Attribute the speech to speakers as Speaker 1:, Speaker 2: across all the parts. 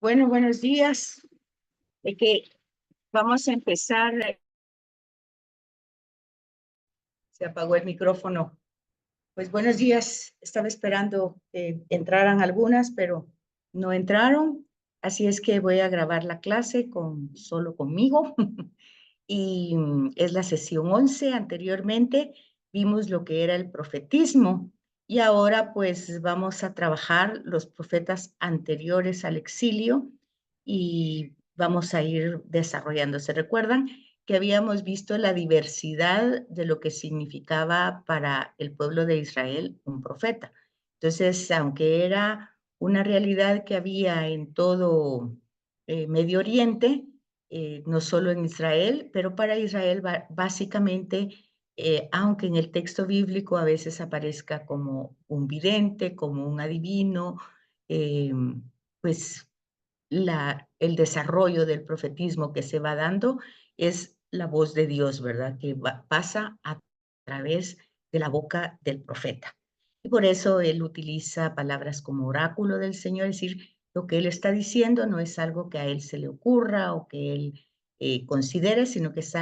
Speaker 1: Bueno, buenos días. De que vamos a empezar. Se apagó el micrófono. Pues buenos días. Estaba esperando que entraran algunas, pero no entraron. Así es que voy a grabar la clase solo conmigo. Y es la sesión 11. Anteriormente vimos lo que era el profetismo y ahora pues vamos a trabajar los profetas anteriores al exilio y vamos a ir desarrollando. ¿Se recuerdan que habíamos visto la diversidad de lo que significaba para el pueblo de Israel un profeta? Entonces, aunque era una realidad que había en todo Medio Oriente, no solo en Israel, pero para Israel básicamente, aunque en el texto bíblico a veces aparezca como un vidente, como un adivino, pues el desarrollo del profetismo que se va dando es la voz de Dios, ¿verdad? Que pasa a través de la boca del profeta. Y por eso él utiliza palabras como oráculo del Señor, es decir, lo que él está diciendo no es algo que a él se le ocurra o que él considere, sino que es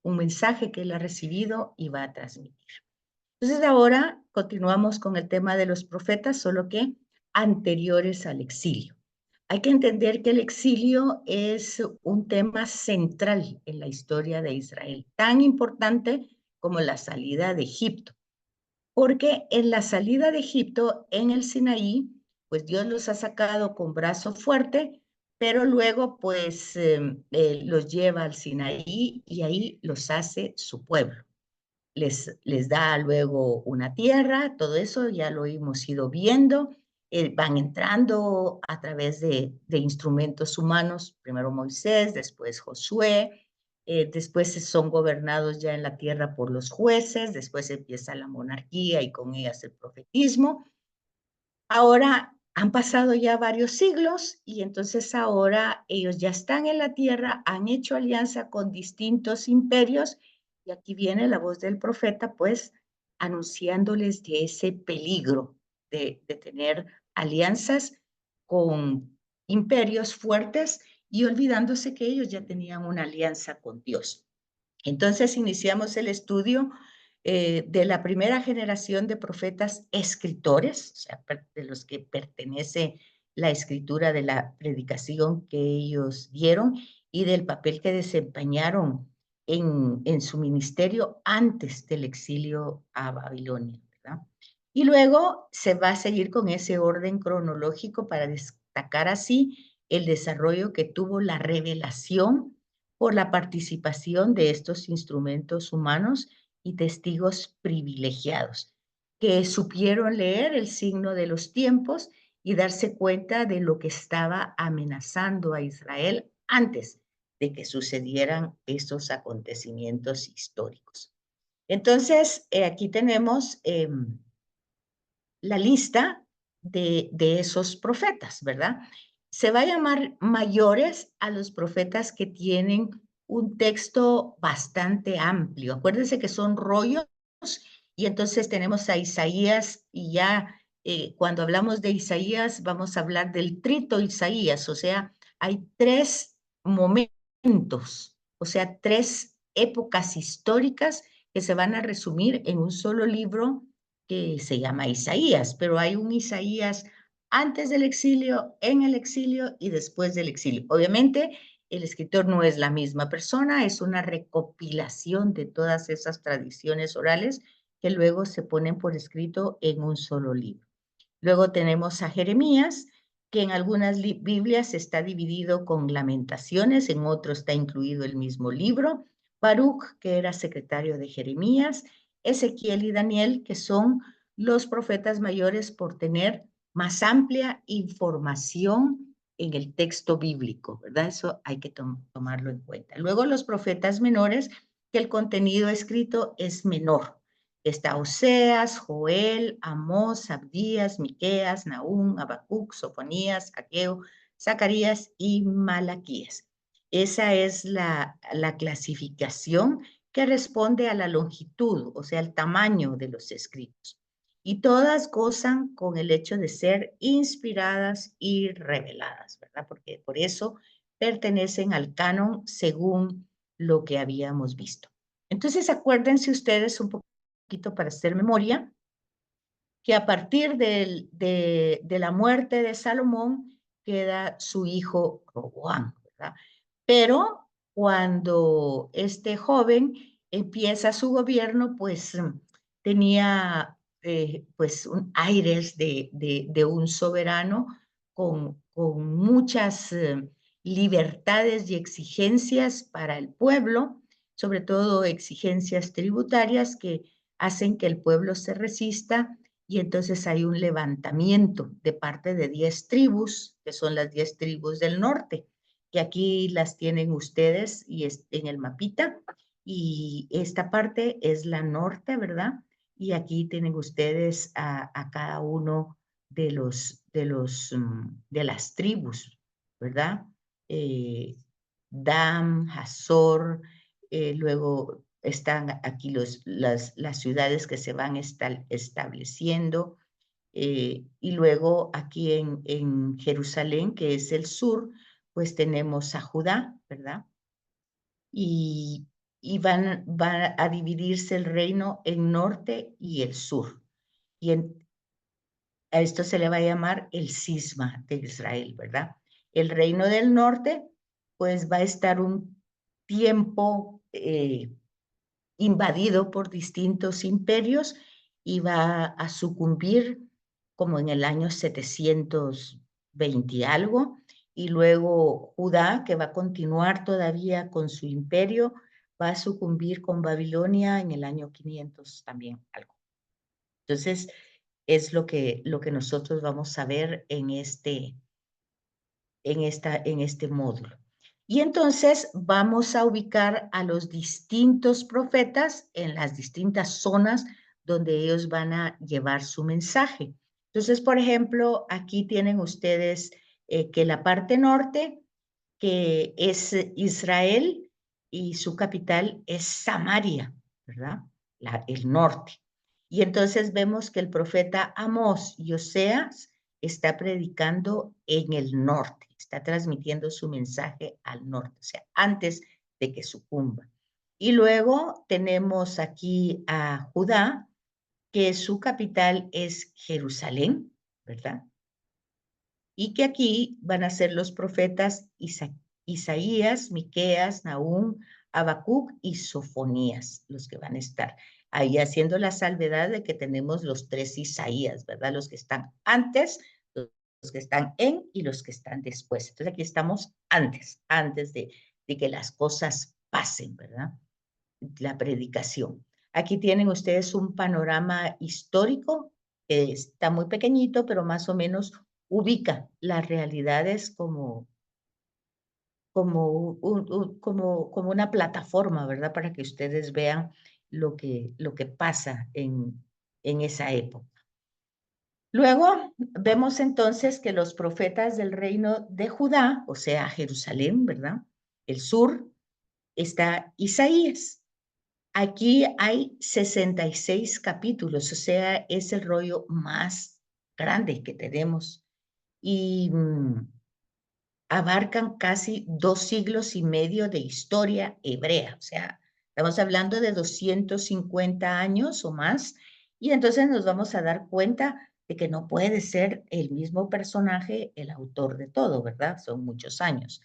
Speaker 1: un mensaje que él ha recibido y va a transmitir. Entonces ahora continuamos con el tema de los profetas, solo que anteriores al exilio. Hay que entender que el exilio es un tema central en la historia de Israel, tan importante como la salida de Egipto, porque en la salida de Egipto, en el Sinaí, pues Dios los ha sacado con brazo fuerte, pero luego pues los lleva al Sinaí y ahí los hace su pueblo. Les da luego una tierra, todo eso ya lo hemos ido viendo, van entrando a través de instrumentos humanos, primero Moisés, después Josué, después son gobernados ya en la tierra por los jueces, después empieza la monarquía y con ellas el profetismo. Ahora han pasado ya varios siglos y entonces ahora ellos ya están en la tierra, han hecho alianza con distintos imperios y aquí viene la voz del profeta, pues anunciándoles de ese peligro de tener alianzas con imperios fuertes y olvidándose que ellos ya tenían una alianza con Dios. Entonces iniciamos el estudio de la primera generación de profetas escritores, o sea, de los que pertenece la escritura de la predicación que ellos dieron y del papel que desempeñaron en su ministerio antes del exilio a Babilonia, ¿verdad? Y luego se va a seguir con ese orden cronológico para destacar así el desarrollo que tuvo la revelación por la participación de estos instrumentos humanos y testigos privilegiados, que supieron leer el signo de los tiempos y darse cuenta de lo que estaba amenazando a Israel antes de que sucedieran estos acontecimientos históricos. Entonces, aquí tenemos la lista de esos profetas, ¿verdad? Se va a llamar mayores a los profetas que tienen un texto bastante amplio. Acuérdense que son rollos y entonces tenemos a Isaías y ya cuando hablamos de Isaías vamos a hablar del trito Isaías, o sea, hay 3 momentos, o sea, 3 épocas históricas que se van a resumir en un solo libro que se llama Isaías, pero hay un Isaías antes del exilio, en el exilio y después del exilio. Obviamente, el escritor no es la misma persona, es una recopilación de todas esas tradiciones orales que luego se ponen por escrito en un solo libro. Luego tenemos a Jeremías, que en algunas Biblias está dividido con Lamentaciones, en otros está incluido el mismo libro. Baruch, que era secretario de Jeremías, Ezequiel y Daniel, que son los profetas mayores por tener más amplia información en el texto bíblico, ¿verdad? Eso hay que tomarlo en cuenta. Luego los profetas menores, que el contenido escrito es menor. Está Oseas, Joel, Amós, Abdías, Miqueas, Nahum, Habacuc, Sofonías, Ageo, Zacarías y Malaquías. Esa es la clasificación que responde a la longitud, o sea, el tamaño de los escritos. y todas gozan con el hecho de ser inspiradas y reveladas, ¿verdad? Porque por eso pertenecen al canon según lo que habíamos visto. Entonces, acuérdense ustedes un poquito para hacer memoria, que a partir de la muerte de Salomón queda su hijo Roboam, ¿verdad? Pero cuando este joven empieza su gobierno, pues tenía pues aires de un soberano con muchas libertades y exigencias para el pueblo, sobre todo exigencias tributarias que hacen que el pueblo se resista, y entonces hay un levantamiento de parte de 10 tribus, que son las 10 tribus del norte, que aquí las tienen ustedes y en el mapita, y esta parte es la norte, ¿verdad? Y aquí tienen ustedes a cada uno de las tribus, ¿verdad? Dan, Hazor, luego están aquí las ciudades que se van estableciendo, y luego aquí en Jerusalén, que es el sur, pues tenemos a Judá, ¿verdad? Y, y van a dividirse el reino en norte y el sur. Y a esto se le va a llamar el cisma de Israel, ¿verdad? El reino del norte, pues va a estar un tiempo invadido por distintos imperios y va a sucumbir como en el año 720 y algo, y luego Judá, que va a continuar todavía con su imperio, va a sucumbir con Babilonia en el año 500 también algo. Entonces, es lo que nosotros vamos a ver en este módulo. Y entonces vamos a ubicar a los distintos profetas en las distintas zonas donde ellos van a llevar su mensaje. Entonces, por ejemplo, aquí tienen ustedes que la parte norte, que es Israel, y su capital es Samaria, ¿verdad? El norte. Y entonces vemos que el profeta Amós y Oseas está predicando en el norte, está transmitiendo su mensaje al norte, o sea, antes de que sucumba. Y luego tenemos aquí a Judá, que su capital es Jerusalén, ¿verdad? Y que aquí van a ser los profetas Isaías, Miqueas, Nahum, Habacuc y Sofonías, los que van a estar ahí, haciendo la salvedad de que tenemos los 3 Isaías, ¿verdad? Los que están antes, los que están en y los que están después. Entonces aquí estamos antes de que las cosas pasen, ¿verdad? La predicación. Aquí tienen ustedes un panorama histórico, que está muy pequeñito, pero más o menos ubica las realidades como una plataforma, ¿verdad? Para que ustedes vean lo que pasa en esa época. Luego vemos entonces que los profetas del reino de Judá, o sea, Jerusalén, ¿verdad? El sur, está Isaías. Aquí hay 66 capítulos, o sea, es el rollo más grande que tenemos. Y abarcan casi 2 siglos y medio de historia hebrea, o sea, estamos hablando de 250 años o más, y entonces nos vamos a dar cuenta de que no puede ser el mismo personaje el autor de todo, ¿verdad? Son muchos años.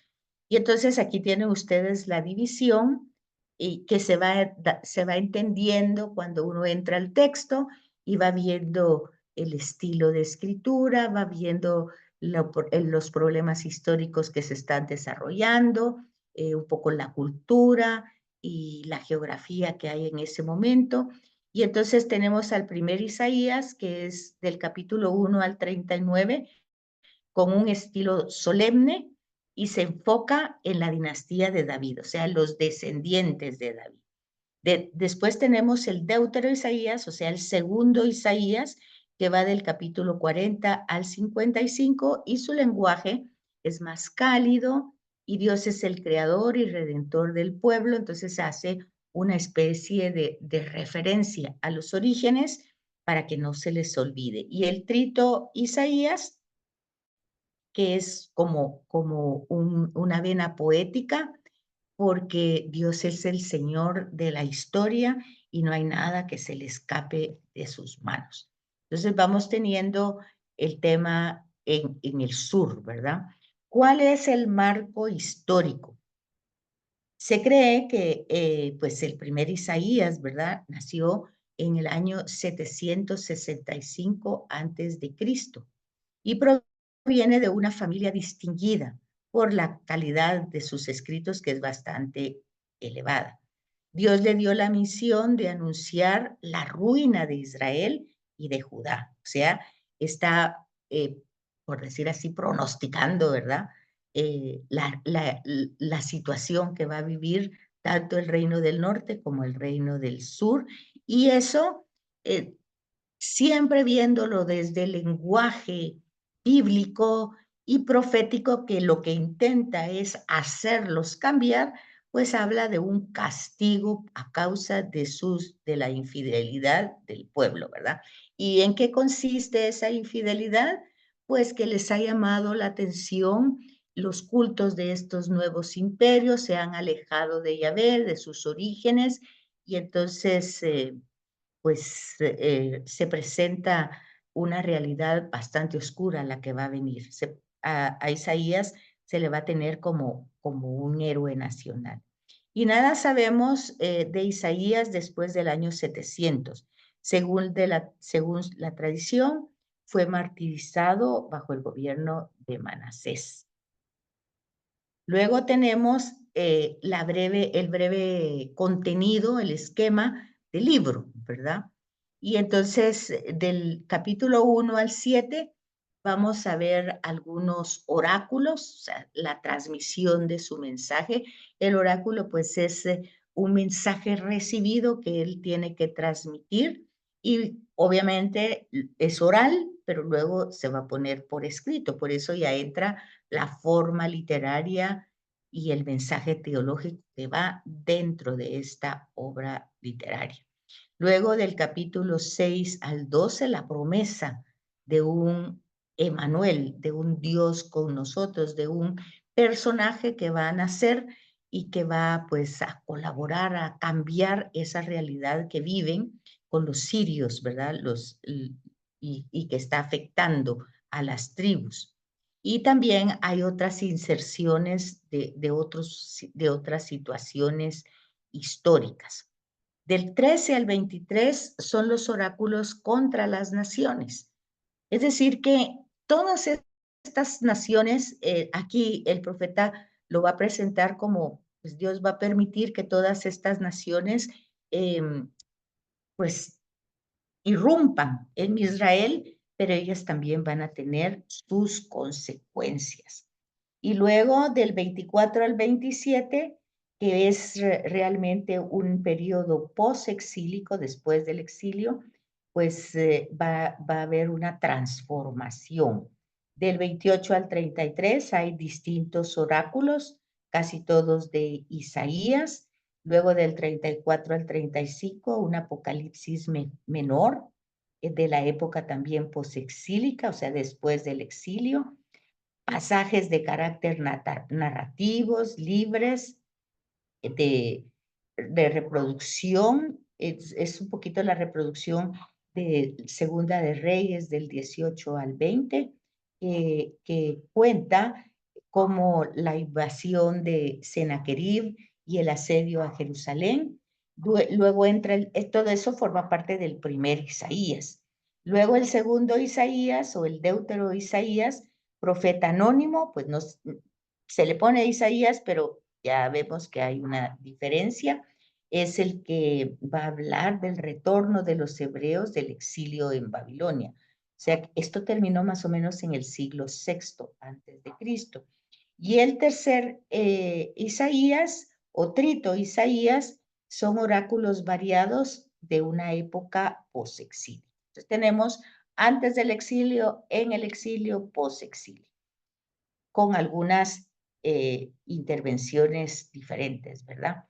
Speaker 1: Y entonces aquí tienen ustedes la división y que se va entendiendo cuando uno entra al texto y va viendo el estilo de escritura, va viendo los problemas históricos que se están desarrollando, un poco la cultura y la geografía que hay en ese momento. Y entonces tenemos al primer Isaías, que es del capítulo 1 al 39, con un estilo solemne y se enfoca en la dinastía de David, o sea, los descendientes de David. Después tenemos el Deutero Isaías, o sea, el segundo Isaías, que va del capítulo 40 al 55, y su lenguaje es más cálido, y Dios es el creador y redentor del pueblo, entonces hace una especie de referencia a los orígenes para que no se les olvide. Y el trito Isaías, que es como una vena poética, porque Dios es el Señor de la historia y no hay nada que se le escape de sus manos. Entonces vamos teniendo el tema en el sur, ¿verdad? ¿Cuál es el marco histórico? Se cree que pues el primer Isaías, ¿verdad? Nació en el año 765 antes de Cristo y proviene de una familia distinguida por la calidad de sus escritos, que es bastante elevada. Dios le dio la misión de anunciar la ruina de Israel y de Judá. O sea, está, por decir así, pronosticando, ¿verdad? La situación que va a vivir tanto el reino del norte como el reino del sur. Y eso, eh, siempre viéndolo desde el lenguaje bíblico y profético, que lo que intenta es hacerlos cambiar, pues habla de un castigo a causa de la infidelidad del pueblo, ¿verdad? ¿Y en qué consiste esa infidelidad? Pues que les ha llamado la atención los cultos de estos nuevos imperios, se han alejado de Yahvé, de sus orígenes, y entonces pues se presenta una realidad bastante oscura la que va a venir. A Isaías se le va a tener como un héroe nacional. Y nada sabemos de Isaías después del año 700. Según la tradición, fue martirizado bajo el gobierno de Manasés. Luego tenemos el breve contenido, el esquema del libro, ¿verdad? Y entonces, del capítulo 1 al 7, vamos a ver algunos oráculos, o sea, la transmisión de su mensaje. El oráculo, pues, es un mensaje recibido que él tiene que transmitir y obviamente es oral, pero luego se va a poner por escrito. Por eso ya entra la forma literaria y el mensaje teológico que va dentro de esta obra literaria. Luego del capítulo 6 al 12, la promesa de un Emanuel, de un Dios con nosotros, de un personaje que va a nacer y que va pues a colaborar, a cambiar esa realidad que viven con los sirios, ¿verdad? Y que está afectando a las tribus. Y también hay otras inserciones de otras situaciones históricas. Del 13 al 23 son los oráculos contra las naciones. Es decir, que todas estas naciones, aquí el profeta lo va a presentar como, pues Dios va a permitir que todas estas naciones, pues, irrumpan en Israel, pero ellas también van a tener sus consecuencias. Y luego del 24 al 27, que es realmente un periodo post-exílico, después del exilio, pues va a haber una transformación. Del 28 al 33 hay distintos oráculos, casi todos de Isaías. Luego del 34 al 35, un apocalipsis menor, de la época también post-exílica, o sea, después del exilio. Pasajes de carácter narrativos, libres, de, de reproducción, es un poquito la reproducción de Segunda de Reyes del 18 al 20, que cuenta como la invasión de Sennacherib y el asedio a Jerusalén. Luego entra, todo eso forma parte del primer Isaías. Luego el segundo Isaías o el Deutero Isaías, profeta anónimo, pues no, se le pone Isaías, pero ya vemos que hay una diferencia. Es el que va a hablar del retorno de los hebreos del exilio en Babilonia. O sea, esto terminó más o menos en el siglo VI antes de Cristo. Y el tercer Isaías o trito Isaías son oráculos variados de una época post-exilio. Entonces tenemos antes del exilio, en el exilio, post-exilio, con algunas intervenciones diferentes, ¿verdad?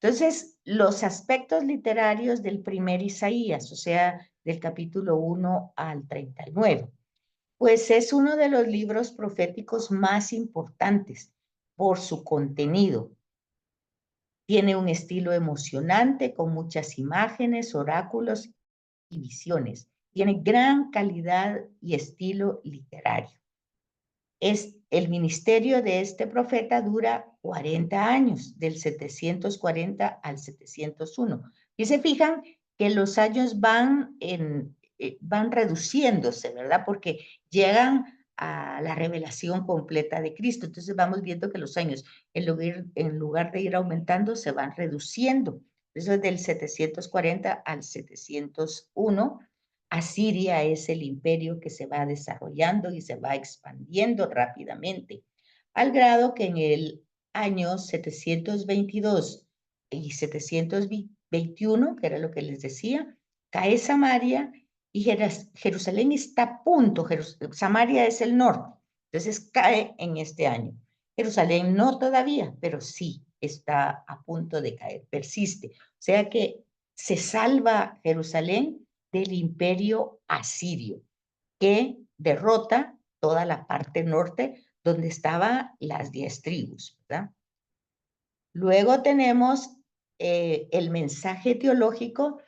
Speaker 1: Entonces, los aspectos literarios del primer Isaías, o sea, del capítulo 1 al 39. Pues es uno de los libros proféticos más importantes por su contenido. Tiene un estilo emocionante con muchas imágenes, oráculos y visiones. Tiene gran calidad y estilo literario. El ministerio de este profeta dura 40 años, del 740 al 701. Y se fijan que los años van reduciéndose, ¿verdad? Porque llegan a la revelación completa de Cristo. Entonces vamos viendo que los años, en lugar de ir aumentando, se van reduciendo. Eso es del 740 al 701. Asiria es el imperio que se va desarrollando y se va expandiendo rápidamente, al grado que en el año 722 y 721, que era lo que les decía, cae Samaria y Jerusalén está a punto. Samaria es el norte, entonces cae en este año. Jerusalén no todavía, pero sí está a punto de caer, persiste. O sea que se salva Jerusalén del imperio asirio, que derrota toda la parte norte donde estaban las 10 tribus, ¿verdad? Luego tenemos el mensaje teológico,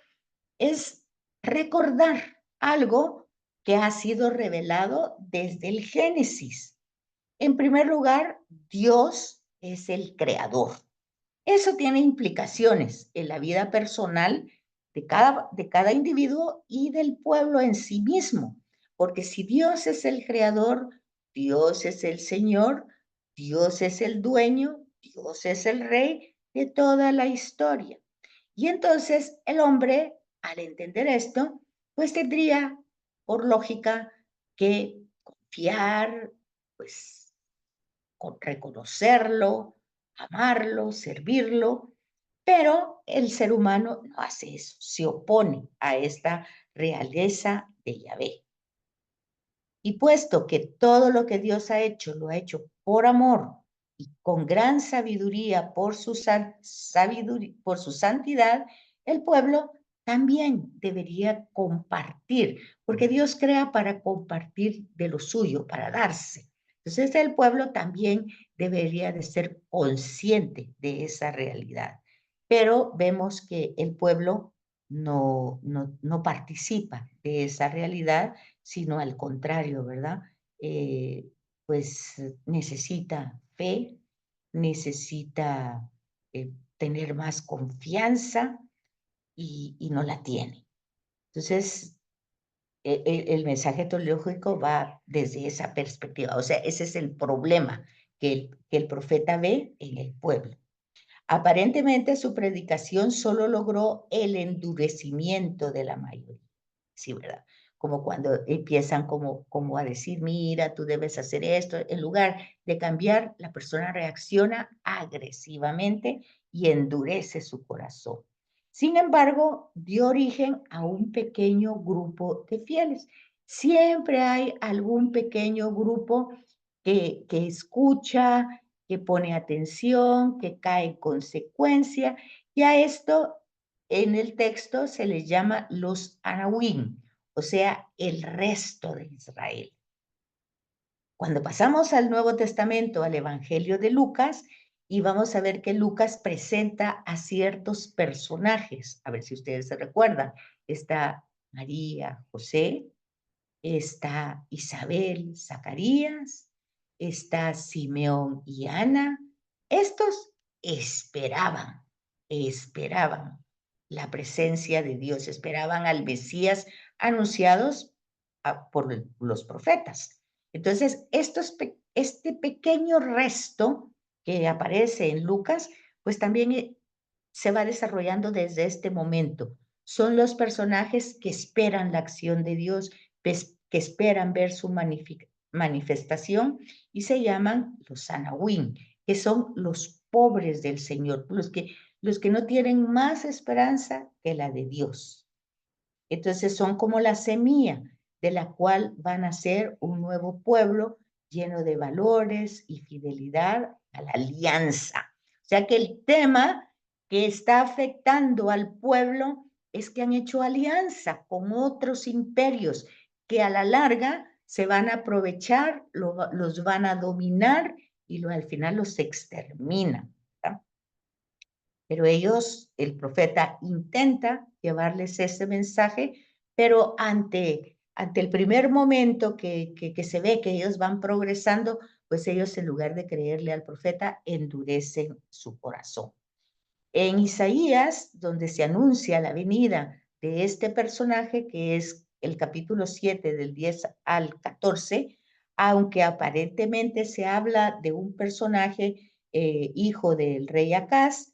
Speaker 1: es recordar algo que ha sido revelado desde el Génesis. En primer lugar, Dios es el creador. Eso tiene implicaciones en la vida personal de cada individuo y del pueblo en sí mismo. Porque si Dios es el creador, Dios es el Señor, Dios es el dueño, Dios es el rey de toda la historia. Y entonces el hombre, al entender esto, pues tendría, por lógica, que confiar, pues reconocerlo, amarlo, servirlo, pero el ser humano no hace eso, se opone a esta realeza de Yahvé. Y puesto que todo lo que Dios ha hecho, lo ha hecho por amor y con gran sabiduría por su santidad, el pueblo también debería compartir, porque Dios crea para compartir de lo suyo, para darse. Entonces el pueblo también debería de ser consciente de esa realidad. Pero vemos que el pueblo no participa de esa realidad, sino al contrario, ¿verdad? Pues necesita fe, necesita tener más confianza y no la tiene. Entonces, el mensaje teológico va desde esa perspectiva. O sea, ese es el problema que el profeta ve en el pueblo. Aparentemente su predicación solo logró el endurecimiento de la mayoría. Sí, ¿verdad? Como cuando empiezan como a decir, mira, tú debes hacer esto, en lugar de cambiar, la persona reacciona agresivamente y endurece su corazón. Sin embargo, dio origen a un pequeño grupo de fieles. Siempre hay algún pequeño grupo que escucha, que pone atención, que cae en consecuencia, y a esto en el texto se les llama los Anahuim, o sea, el resto de Israel. Cuando pasamos al Nuevo Testamento, al Evangelio de Lucas, y vamos a ver que Lucas presenta a ciertos personajes, a ver si ustedes se recuerdan, está María, José, está Isabel, Zacarías, está Simeón y Ana. Estos esperaban, esperaban la presencia de Dios, esperaban al Mesías anunciados por los profetas. Entonces, este pequeño resto que aparece en Lucas, pues también se va desarrollando desde este momento. Son los personajes que esperan la acción de Dios, que esperan ver su manifestación, y se llaman los Anahuim, que son los pobres del Señor, los que no tienen más esperanza que la de Dios. Entonces son como la semilla de la cual van a ser un nuevo pueblo lleno de valores y fidelidad a la alianza. O sea que el tema que está afectando al pueblo es que han hecho alianza con otros imperios que a la larga se van a aprovechar, los van a dominar y al final los exterminan, ¿verdad? Pero ellos, el profeta intenta llevarles ese mensaje, pero ante el primer momento que se ve que ellos van progresando, pues ellos en lugar de creerle al profeta, endurecen su corazón. En Isaías, donde se anuncia la venida de este personaje, que es el capítulo 7 del 10 al 14, aunque aparentemente se habla de un personaje hijo del rey Acaz,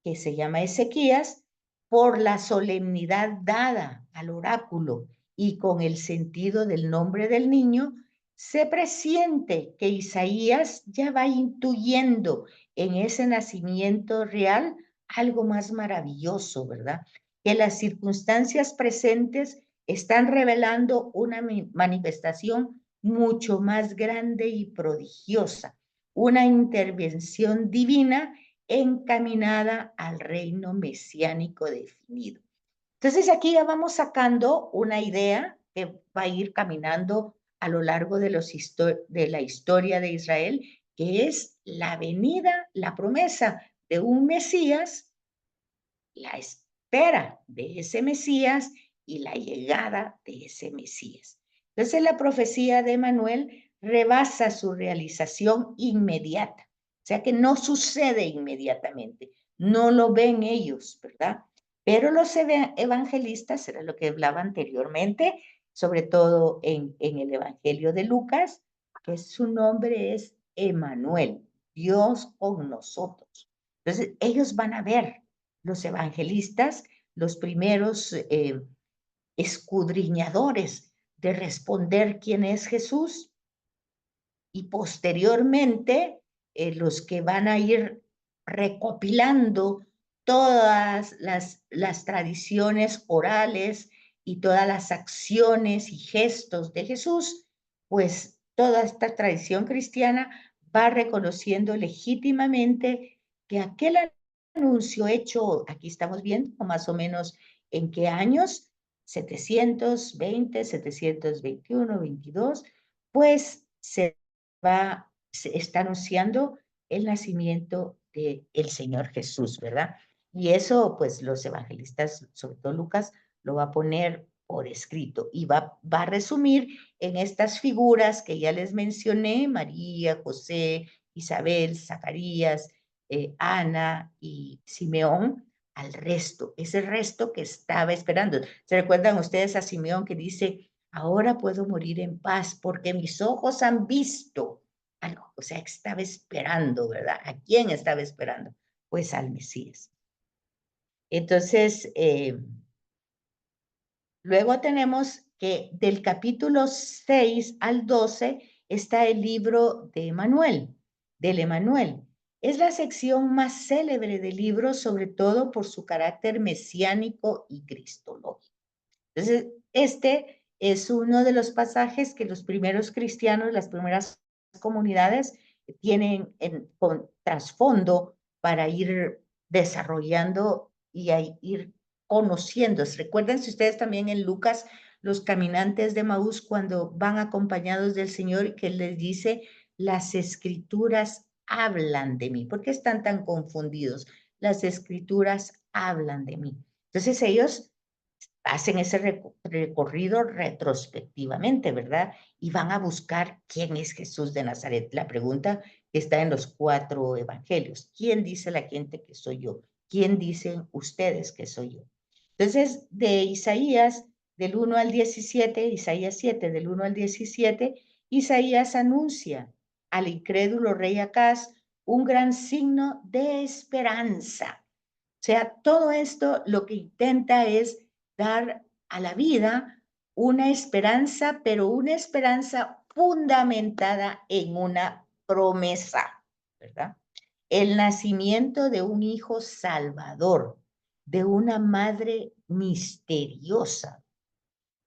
Speaker 1: que se llama Ezequías, por la solemnidad dada al oráculo y con el sentido del nombre del niño, se presiente que Isaías ya va intuyendo en ese nacimiento real algo más maravilloso, ¿verdad? Que las circunstancias presentes están revelando una manifestación mucho más grande y prodigiosa, una intervención divina encaminada al reino mesiánico definido. Entonces aquí ya vamos sacando una idea que va a ir caminando a lo largo de la historia de Israel, que es la venida, la promesa de un Mesías, la espera de ese Mesías y la llegada de ese Mesías. Entonces la profecía de Manuel rebasa su realización inmediata, o sea que no sucede inmediatamente, no lo ven ellos, ¿verdad? Pero los evangelistas, era lo que hablaba anteriormente, sobre todo en el Evangelio de Lucas, que su nombre es Emanuel, Dios con nosotros. Entonces ellos van a ver, los evangelistas, los primeros escudriñadores de responder quién es Jesús, y posteriormente los que van a ir recopilando todas las tradiciones orales y todas las acciones y gestos de Jesús, pues toda esta tradición cristiana va reconociendo legítimamente que aquel anuncio hecho, aquí estamos viendo más o menos en qué años, 720, 721, 22, pues se está anunciando el nacimiento del Señor Jesús, ¿verdad? Y eso, pues los evangelistas, sobre todo Lucas, lo va a poner por escrito y va a resumir en estas figuras que ya les mencioné, María, José, Isabel, Zacarías, Ana y Simeón, al resto, ese resto que estaba esperando. ¿Se recuerdan ustedes a Simeón que dice, ahora puedo morir en paz porque mis ojos han visto algo? O sea, estaba esperando, ¿verdad? ¿A quién estaba esperando? Pues al Mesías. Entonces, luego tenemos que del capítulo 6 al 12 está el libro de Emanuel, del Emanuel. Es la sección más célebre del libro, sobre todo por su carácter mesiánico y cristológico. Entonces, este es uno de los pasajes que los primeros cristianos, las primeras comunidades, tienen con trasfondo para ir desarrollando y ir conociendo. Recuerden si ustedes también en Lucas, los caminantes de Maús, cuando van acompañados del Señor, que les dice, las escrituras hablan de mí. ¿Por qué están tan confundidos? Las escrituras hablan de mí. Entonces ellos hacen ese recorrido retrospectivamente, ¿verdad? Y van a buscar quién es Jesús de Nazaret. La pregunta que está en los 4 evangelios. ¿Quién dice la gente que soy yo? ¿Quién dicen ustedes que soy yo? Entonces, de Isaías, del 1 al 17, Isaías 7, del 1 al 17, Isaías anuncia al incrédulo rey Acaz un gran signo de esperanza. O sea, todo esto lo que intenta es dar a la vida una esperanza, pero una esperanza fundamentada en una promesa, ¿verdad? El nacimiento de un hijo salvador, de una madre misteriosa,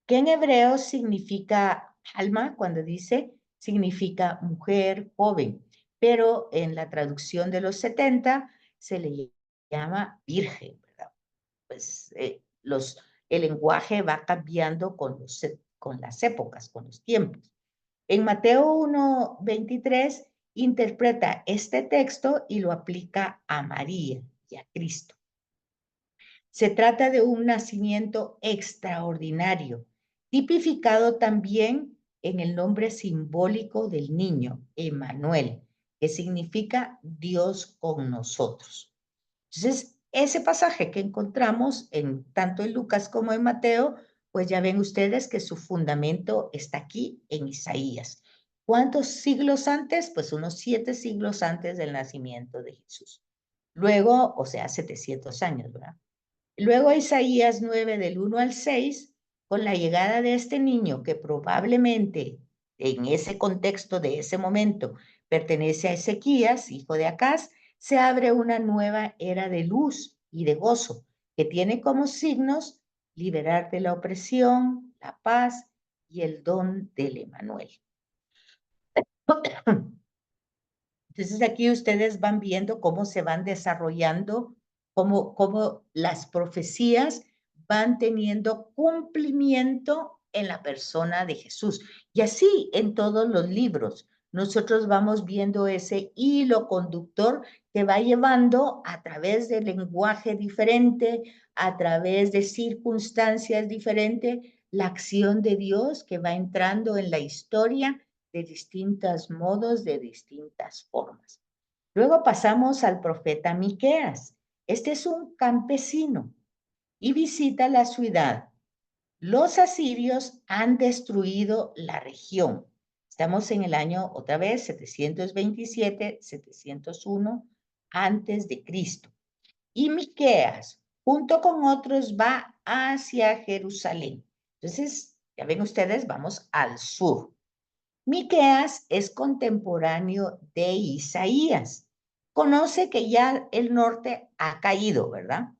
Speaker 1: que en hebreo significa alma, cuando dice, significa mujer joven, pero en la traducción de los 70 se le llama virgen, ¿verdad? Pues el lenguaje va cambiando con las épocas, con los tiempos. En Mateo 1:23 interpreta este texto y lo aplica a María y a Cristo. Se trata de un nacimiento extraordinario, tipificado también en el nombre simbólico del niño, Emmanuel, que significa Dios con nosotros. Entonces, ese pasaje que encontramos tanto en Lucas como en Mateo, pues ya ven ustedes que su fundamento está aquí en Isaías. ¿Cuántos siglos antes? Pues unos 7 siglos antes del nacimiento de Jesús. Luego, o sea, 700 años, ¿verdad? Luego Isaías 9 del 1 al 6, con la llegada de este niño que probablemente en ese contexto de ese momento pertenece a Ezequías, hijo de Acaz, se abre una nueva era de luz y de gozo que tiene como signos liberar de la opresión, la paz y el don del Emanuel. Entonces aquí ustedes van viendo cómo se van desarrollando, cómo las profecías van teniendo cumplimiento en la persona de Jesús. Y así en todos los libros, nosotros vamos viendo ese hilo conductor que va llevando a través de lenguaje diferente, a través de circunstancias diferentes, la acción de Dios que va entrando en la historia de distintos modos, de distintas formas. Luego pasamos al profeta Miqueas. Este es un campesino y visita la ciudad. Los asirios han destruido la región. Estamos en el año, otra vez, 727, 701 antes de Cristo. Y Miqueas, junto con otros, va hacia Jerusalén. Entonces, ya ven ustedes, vamos al sur. Miqueas es contemporáneo de Isaías. Conoce que ya el norte ha caído, ¿verdad?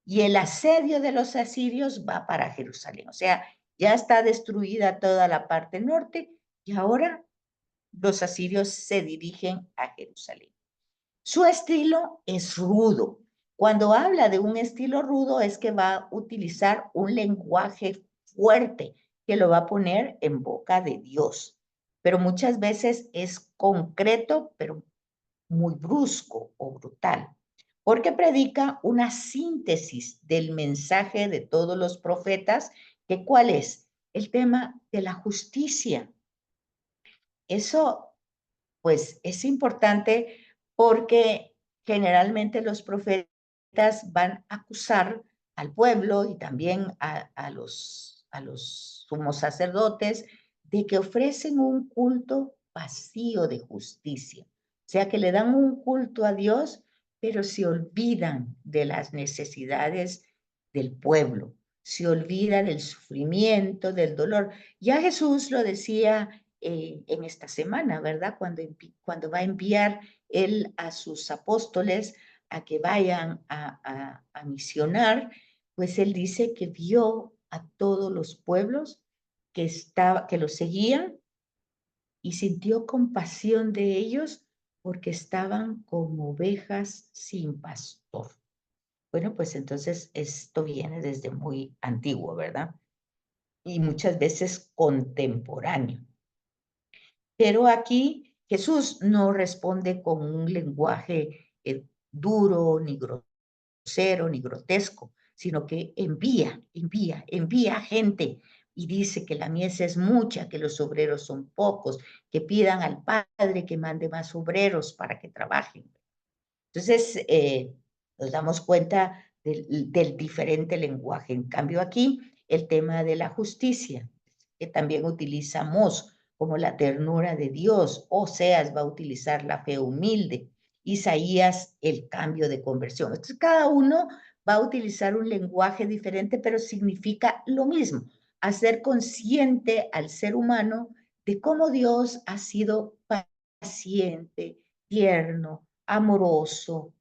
Speaker 1: Y el asedio de los asirios va para Jerusalén. O sea, ya está destruida toda la parte norte y ahora los asirios se dirigen a Jerusalén. Su estilo es rudo. Cuando habla de un estilo rudo es que va a utilizar un lenguaje fuerte que lo va a poner en boca de Dios. Pero muchas veces es concreto, pero muy brusco o brutal, porque predica una síntesis del mensaje de todos los profetas, que ¿cuál es? El tema de la justicia. Eso pues es importante porque generalmente los profetas van a acusar al pueblo y también a los sumos sacerdotes de que ofrecen un culto vacío de justicia. O sea, que le dan un culto a Dios, pero se olvidan de las necesidades del pueblo, se olvida del sufrimiento, del dolor. Ya Jesús lo decía en esta semana, ¿verdad? Cuando va a enviar él a sus apóstoles a que vayan a misionar, pues él dice que vio a todos los pueblos que los seguían y sintió compasión de ellos porque estaban como ovejas sin pastor. Bueno, pues entonces esto viene desde muy antiguo, ¿verdad? Y muchas veces contemporáneo. Pero aquí Jesús no responde con un lenguaje duro, ni grosero, ni grotesco, sino que envía gente y dice que la mies es mucha, que los obreros son pocos, que pidan al Padre que mande más obreros para que trabajen. Entonces, nos damos cuenta del diferente lenguaje. En cambio, aquí, el tema de la justicia, que también utilizamos como la ternura de Dios. Oseas va a utilizar la fe humilde. Isaías, el cambio de conversión. Entonces, cada uno va a utilizar un lenguaje diferente, pero significa lo mismo, hacer consciente al ser humano de cómo Dios ha sido paciente, tierno, amoroso,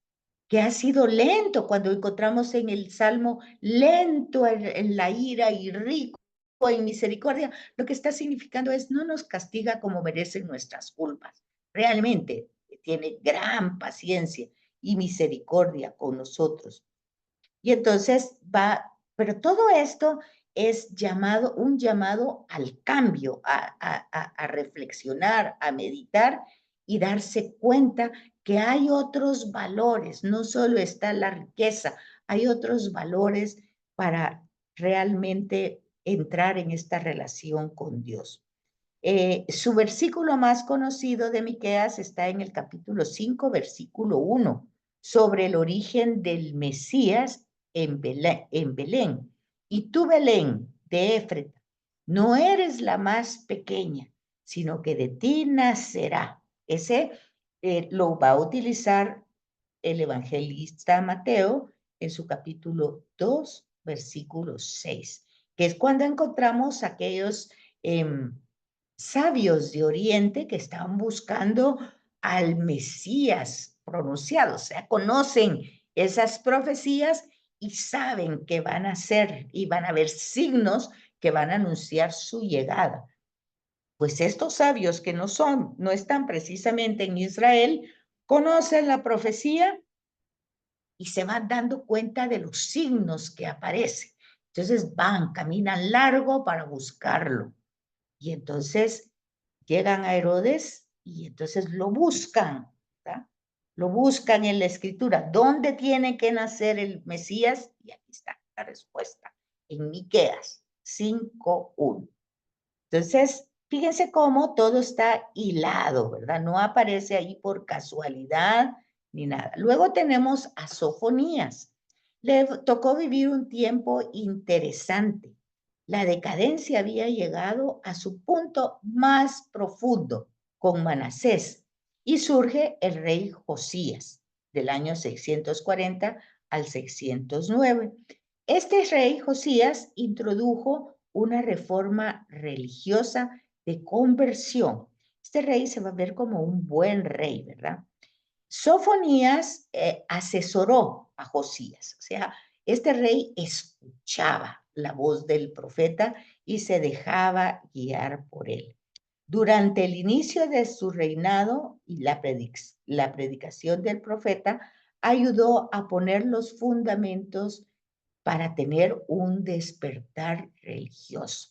Speaker 1: que ha sido lento, cuando encontramos en el Salmo, lento en la ira y rico en misericordia, lo que está significando es no nos castiga como merecen nuestras culpas. Realmente tiene gran paciencia y misericordia con nosotros. Y entonces va Pero todo esto es un llamado al cambio, a reflexionar, a meditar y darse cuenta que hay otros valores, no solo está la riqueza, hay otros valores para realmente entrar en esta relación con Dios. Su versículo más conocido de Miqueas está en el capítulo 5, versículo 1, sobre el origen del Mesías en Belén. Y tú, Belén, de Éfrata, no eres la más pequeña, sino que de ti nacerá. Ese lo va a utilizar el evangelista Mateo en su capítulo 2, versículo 6, que es cuando encontramos aquellos sabios de Oriente que estaban buscando al Mesías pronunciado, o sea, conocen esas profecías y saben que van a ser y van a haber signos que van a anunciar su llegada. Pues estos sabios que no están precisamente en Israel, conocen la profecía y se van dando cuenta de los signos que aparecen. Entonces caminan largo para buscarlo. Y entonces llegan a Herodes y entonces lo buscan, ¿verdad? Lo buscan en la escritura. ¿Dónde tiene que nacer el Mesías? Y aquí está la respuesta, en Miqueas 5:1. Entonces, fíjense cómo todo está hilado, ¿verdad? No aparece ahí por casualidad ni nada. Luego tenemos a Sofonías. Le tocó vivir un tiempo interesante. La decadencia había llegado a su punto más profundo con Manasés y surge el rey Josías del año 640 al 609. Este rey Josías introdujo una reforma religiosa de conversión. Este rey se va a ver como un buen rey, ¿verdad? Sofonías asesoró a Josías, o sea, este rey escuchaba la voz del profeta y se dejaba guiar por él. Durante el inicio de su reinado y la predicación del profeta, ayudó a poner los fundamentos para tener un despertar religioso.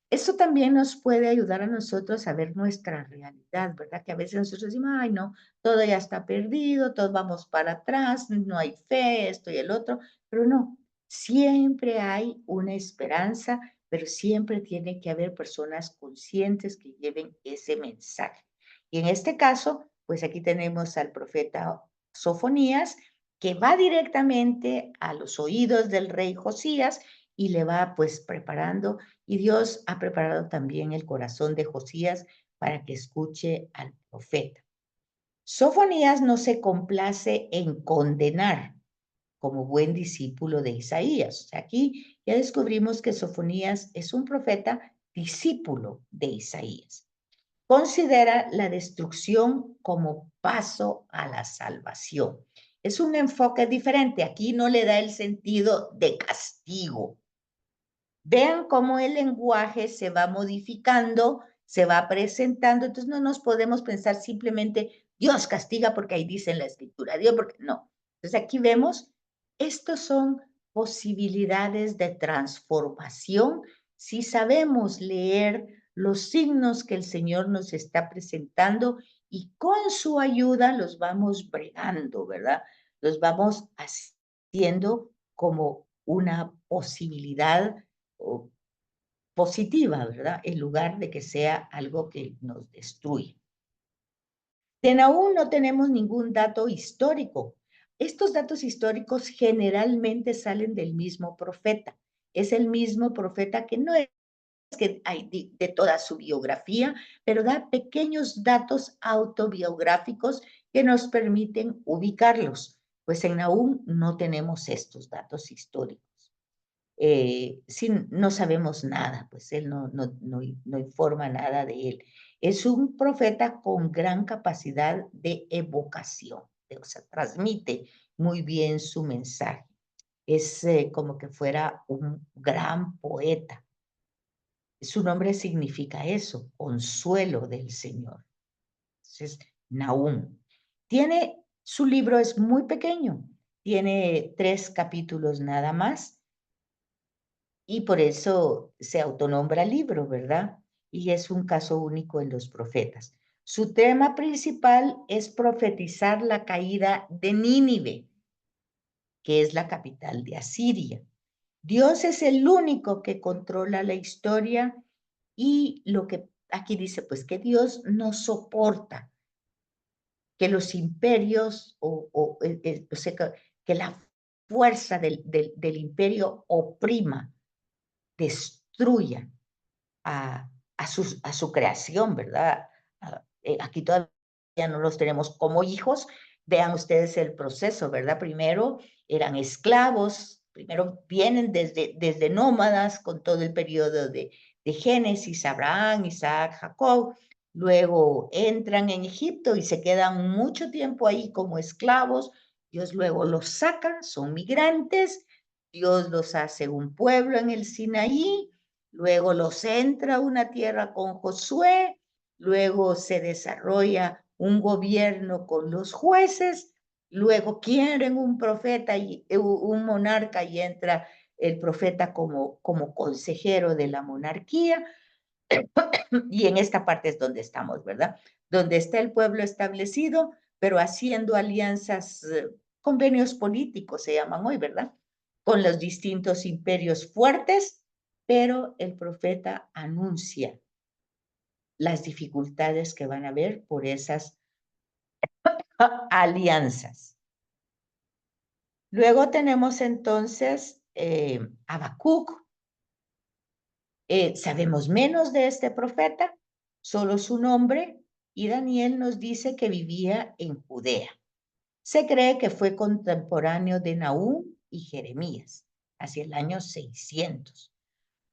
Speaker 1: Eso también nos puede ayudar a nosotros a ver nuestra realidad, ¿verdad? Que a veces nosotros decimos, ay, no, todo ya está perdido, todos vamos para atrás, no hay fe, esto y el otro, pero no, siempre hay una esperanza, pero siempre tiene que haber personas conscientes que lleven ese mensaje. Y en este caso, pues aquí tenemos al profeta Sofonías, que va directamente a los oídos del rey Josías y le va pues preparando, y Dios ha preparado también el corazón de Josías para que escuche al profeta. Sofonías no se complace en condenar como buen discípulo de Isaías. O sea, aquí ya descubrimos que Sofonías es un profeta discípulo de Isaías. Considera la destrucción como paso a la salvación. Es un enfoque diferente. Aquí no le da el sentido de castigo. Vean cómo el lenguaje se va modificando, se va presentando. Entonces no nos podemos pensar simplemente Dios castiga porque ahí dice en la escritura, Dios porque no. Entonces aquí vemos, estos son posibilidades de transformación si sabemos leer los signos que el Señor nos está presentando y con su ayuda los vamos bregando, ¿verdad? Los vamos haciendo como una posibilidad positiva, ¿verdad? En lugar de que sea algo que nos destruye. De Nahum no tenemos ningún dato histórico. Estos datos históricos generalmente salen del mismo profeta. Es el mismo profeta que no es que hay de toda su biografía, pero da pequeños datos autobiográficos que nos permiten ubicarlos. Pues en Nahum no tenemos estos datos históricos. No sabemos nada, pues él no informa nada de él. Es un profeta con gran capacidad de evocación, o sea, transmite muy bien su mensaje. Es como que fuera un gran poeta. Su nombre significa eso, consuelo del Señor. Entonces, Nahum. Su libro es muy pequeño, tiene 3 capítulos nada más, y por eso se autonombra libro, ¿verdad? Y es un caso único en los profetas. Su tema principal es profetizar la caída de Nínive, que es la capital de Asiria. Dios es el único que controla la historia y lo que aquí dice, pues que Dios no soporta que los imperios o sea, que la fuerza del imperio oprima, destruya a su creación, ¿verdad? Aquí todavía no los tenemos como hijos. Vean ustedes el proceso, ¿verdad? Primero eran esclavos, primero vienen desde nómadas con todo el periodo de Génesis, Abraham, Isaac, Jacob, luego entran en Egipto y se quedan mucho tiempo ahí como esclavos, Dios luego los saca, son migrantes, Dios los hace un pueblo en el Sinaí, luego los entra a una tierra con Josué, luego se desarrolla un gobierno con los jueces, luego quieren un profeta y un monarca y entra el profeta como consejero de la monarquía, y en esta parte es donde estamos, ¿verdad? Donde está el pueblo establecido, pero haciendo alianzas, convenios políticos se llaman hoy, ¿verdad? Con los distintos imperios fuertes, pero el profeta anuncia las dificultades que van a haber por esas alianzas. Luego tenemos entonces Habacuc. Sabemos menos de este profeta, solo su nombre, y Daniel nos dice que vivía en Judea. Se cree que fue contemporáneo de Nahum y Jeremías, hacia el año 600.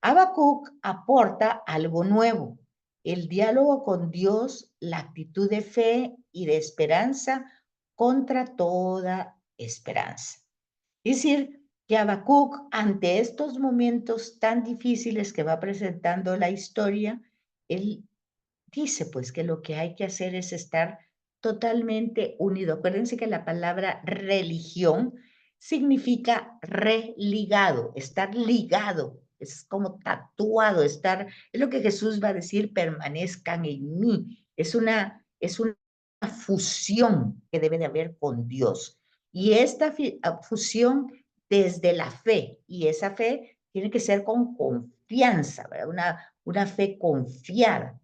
Speaker 1: Habacuc aporta algo nuevo, el diálogo con Dios, la actitud de fe y de esperanza contra toda esperanza. Es decir, que Habacuc, ante estos momentos tan difíciles que va presentando la historia, él dice pues que lo que hay que hacer es estar totalmente unido. Acuérdense que la palabra religión significa religado, estar ligado, es como tatuado, estar, es lo que Jesús va a decir, permanezcan en mí. Es una fusión que debe de haber con Dios. Y esta fusión desde la fe, y esa fe tiene que ser con confianza, ¿verdad? Una fe confiada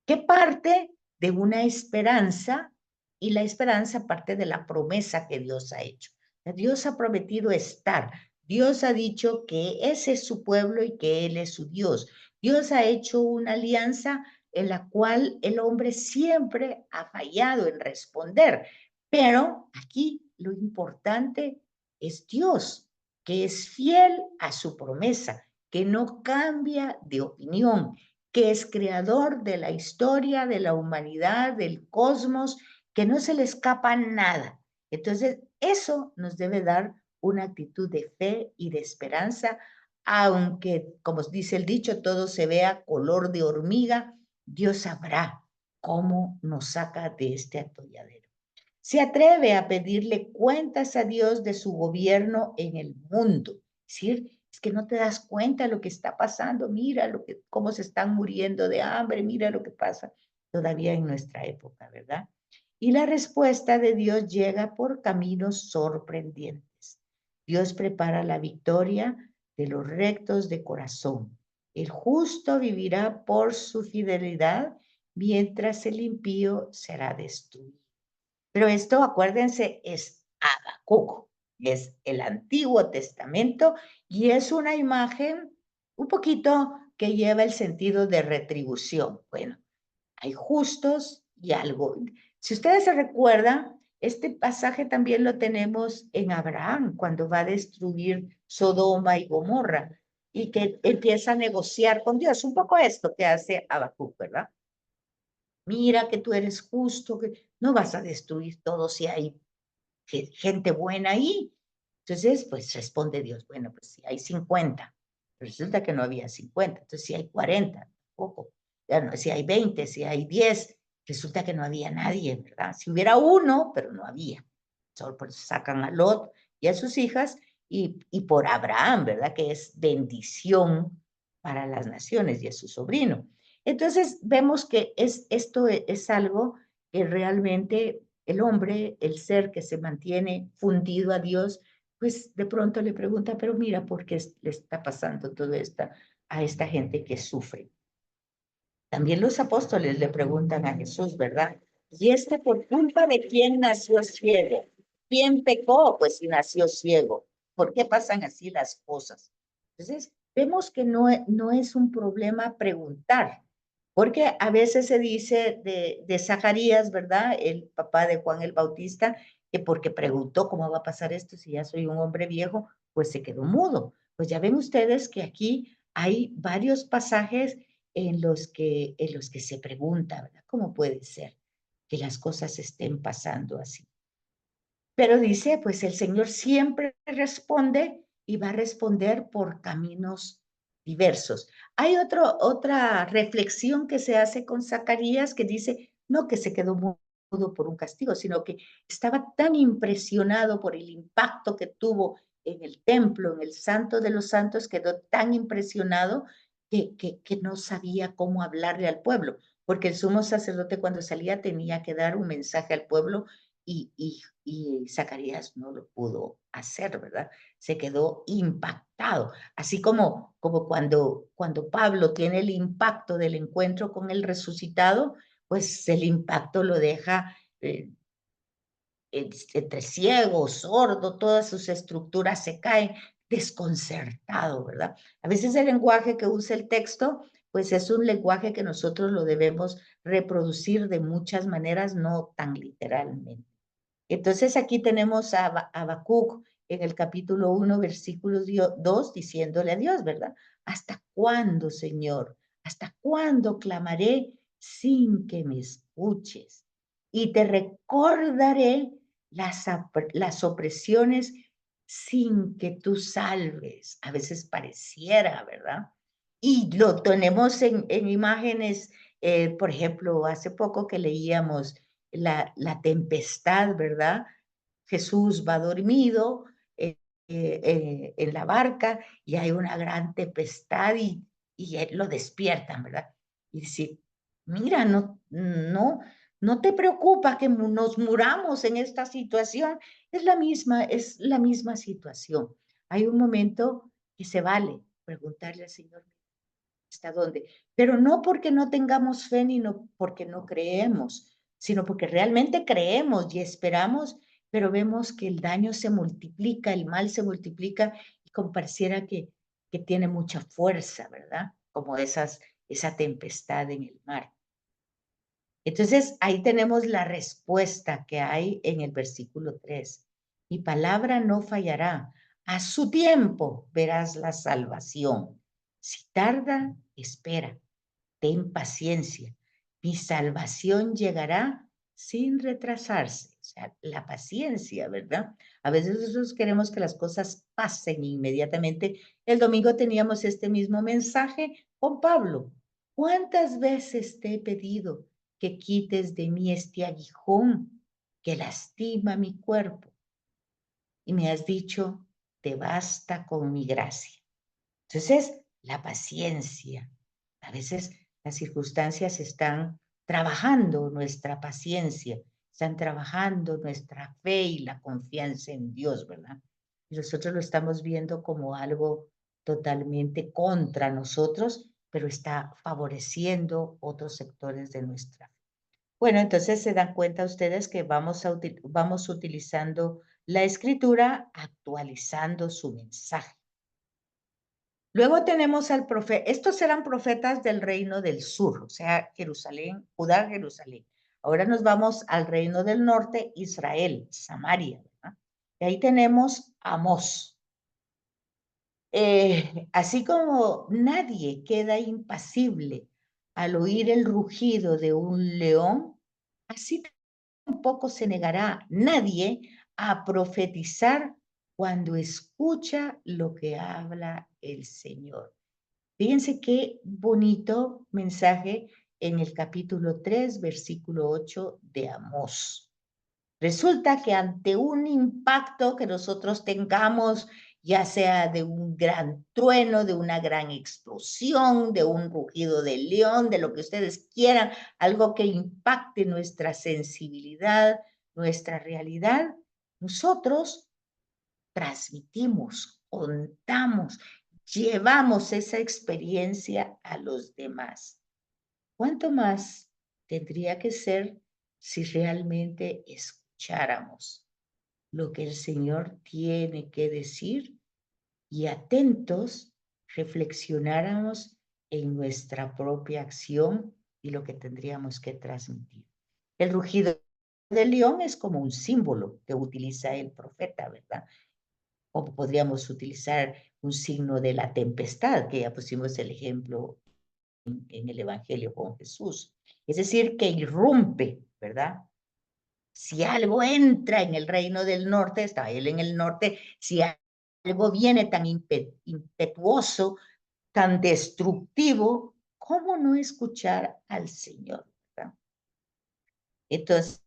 Speaker 1: que parte de una esperanza y la esperanza parte de la promesa que Dios ha hecho. Dios ha prometido estar. Dios ha dicho que ese es su pueblo y que Él es su Dios. Dios ha hecho una alianza en la cual el hombre siempre ha fallado en responder. Pero aquí lo importante es Dios, que es fiel a su promesa, que no cambia de opinión, que es creador de la historia, de la humanidad, del cosmos, que no se le escapa nada. Entonces, eso nos debe dar una actitud de fe y de esperanza, aunque, como dice el dicho, todo se vea color de hormiga, Dios sabrá cómo nos saca de este atolladero. Se atreve a pedirle cuentas a Dios de su gobierno en el mundo. Es decir, es que no te das cuenta de lo que está pasando, mira cómo se están muriendo de hambre, mira lo que pasa todavía en nuestra época, ¿verdad? Y la respuesta de Dios llega por caminos sorprendentes. Dios prepara la victoria de los rectos de corazón. El justo vivirá por su fidelidad, mientras el impío será destruido. Pero esto, acuérdense, es Habacuc, es el Antiguo Testamento y es una imagen un poquito que lleva el sentido de retribución. Bueno, hay justos y algo. Si ustedes se recuerdan, este pasaje también lo tenemos en Abraham, cuando va a destruir Sodoma y Gomorra y que empieza a negociar con Dios. Un poco esto que hace Habacuc, ¿verdad? Mira que tú eres justo, que no vas a destruir todo si hay gente buena ahí. Entonces, pues responde Dios, bueno, pues si hay 50, resulta que no había 50, entonces si hay 40, tampoco. Ya no, si hay 20, si hay 10, resulta que no había nadie, ¿verdad? Si hubiera uno, pero no había. Solo pues sacan a Lot y a sus hijas y por Abraham, ¿verdad? Que es bendición para las naciones y es su sobrino. Entonces vemos que esto es algo que realmente el hombre, el ser que se mantiene fundido a Dios, pues de pronto le pregunta, pero mira, ¿por qué le está pasando todo esto a esta gente que sufre? También los apóstoles le preguntan a Jesús, ¿verdad? ¿Y este por culpa de quién nació ciego? ¿Quién pecó? Pues si nació ciego. ¿Por qué pasan así las cosas? Entonces, vemos que no es un problema preguntar, porque a veces se dice de Zacarías, ¿verdad? El papá de Juan el Bautista, que porque preguntó cómo va a pasar esto si ya soy un hombre viejo, pues se quedó mudo. Pues ya ven ustedes que aquí hay varios pasajes en los que se pregunta, ¿verdad? ¿Cómo puede ser que las cosas estén pasando así? Pero dice, pues el Señor siempre responde y va a responder por caminos diversos. Hay otra reflexión que se hace con Zacarías que dice, no que se quedó mudo por un castigo, sino que estaba tan impresionado por el impacto que tuvo en el templo, en el Santo de los Santos, quedó tan impresionado que no sabía cómo hablarle al pueblo, porque el sumo sacerdote cuando salía tenía que dar un mensaje al pueblo y Zacarías no lo pudo hacer, ¿verdad? Se quedó impactado, así como cuando Pablo tiene el impacto del encuentro con el resucitado, pues el impacto lo deja entre ciego, sordo, todas sus estructuras se caen, desconcertado, ¿verdad? A veces el lenguaje que usa el texto, pues es un lenguaje que nosotros lo debemos reproducir de muchas maneras, no tan literalmente. Entonces aquí tenemos a Habacuc en el capítulo 1, versículo 2, diciéndole a Dios, ¿verdad? ¿Hasta cuándo, Señor? ¿Hasta cuándo clamaré sin que me escuches? Y te recordaré las opresiones sin que tú salves. A veces pareciera, ¿verdad? Y lo tenemos en imágenes, por ejemplo, hace poco que leíamos la tempestad, ¿verdad? Jesús va dormido en la barca y hay una gran tempestad y él lo despiertan, ¿verdad? Y dice, mira, no te preocupa que nos muramos en esta situación. Es la misma situación. Hay un momento que se vale preguntarle al Señor, ¿hasta dónde? Pero no porque no tengamos fe ni no porque no creemos, sino porque realmente creemos y esperamos, pero vemos que el daño se multiplica, el mal se multiplica y como pareciera que tiene mucha fuerza, ¿verdad? Como esa tempestad en el mar. Entonces, ahí tenemos la respuesta que hay en el versículo 3. Mi palabra no fallará. A su tiempo verás la salvación. Si tarda, espera. Ten paciencia. Mi salvación llegará sin retrasarse. O sea, la paciencia, ¿verdad? A veces nosotros queremos que las cosas pasen inmediatamente. El domingo teníamos este mismo mensaje con Pablo. ¿Cuántas veces te he pedido que quites de mí este aguijón que lastima mi cuerpo? Y me has dicho, te basta con mi gracia. Entonces, la paciencia. A veces las circunstancias están trabajando nuestra paciencia, están trabajando nuestra fe y la confianza en Dios, ¿verdad? Y nosotros lo estamos viendo como algo totalmente contra nosotros, pero está favoreciendo otros sectores de nuestra fe. Bueno, entonces se dan cuenta ustedes que vamos utilizando la escritura actualizando su mensaje. Luego tenemos al profeta, estos eran profetas del reino del sur, o sea, Jerusalén, Judá, Jerusalén. Ahora nos vamos al reino del norte, Israel, Samaria, ¿verdad? Y ahí tenemos a Amós. Así como nadie queda impasible al oír el rugido de un león, así tampoco se negará nadie a profetizar cuando escucha lo que habla el Señor. Fíjense qué bonito mensaje en el capítulo 3, versículo 8 de Amós. Resulta que ante un impacto que nosotros tengamos ya sea de un gran trueno, de una gran explosión, de un rugido de león, de lo que ustedes quieran, algo que impacte nuestra sensibilidad, nuestra realidad, nosotros transmitimos, contamos, llevamos esa experiencia a los demás. ¿Cuánto más tendría que ser si realmente escucháramos lo que el Señor tiene que decir y atentos reflexionáramos en nuestra propia acción y lo que tendríamos que transmitir? El rugido del león es como un símbolo que utiliza el profeta, ¿verdad? O podríamos utilizar un signo de la tempestad, que ya pusimos el ejemplo en el Evangelio con Jesús. Es decir, que irrumpe, ¿verdad? Si algo entra en el reino del norte, está él en el norte, si algo viene tan impetuoso, tan destructivo, ¿cómo no escuchar al Señor? ¿Verdad? Entonces,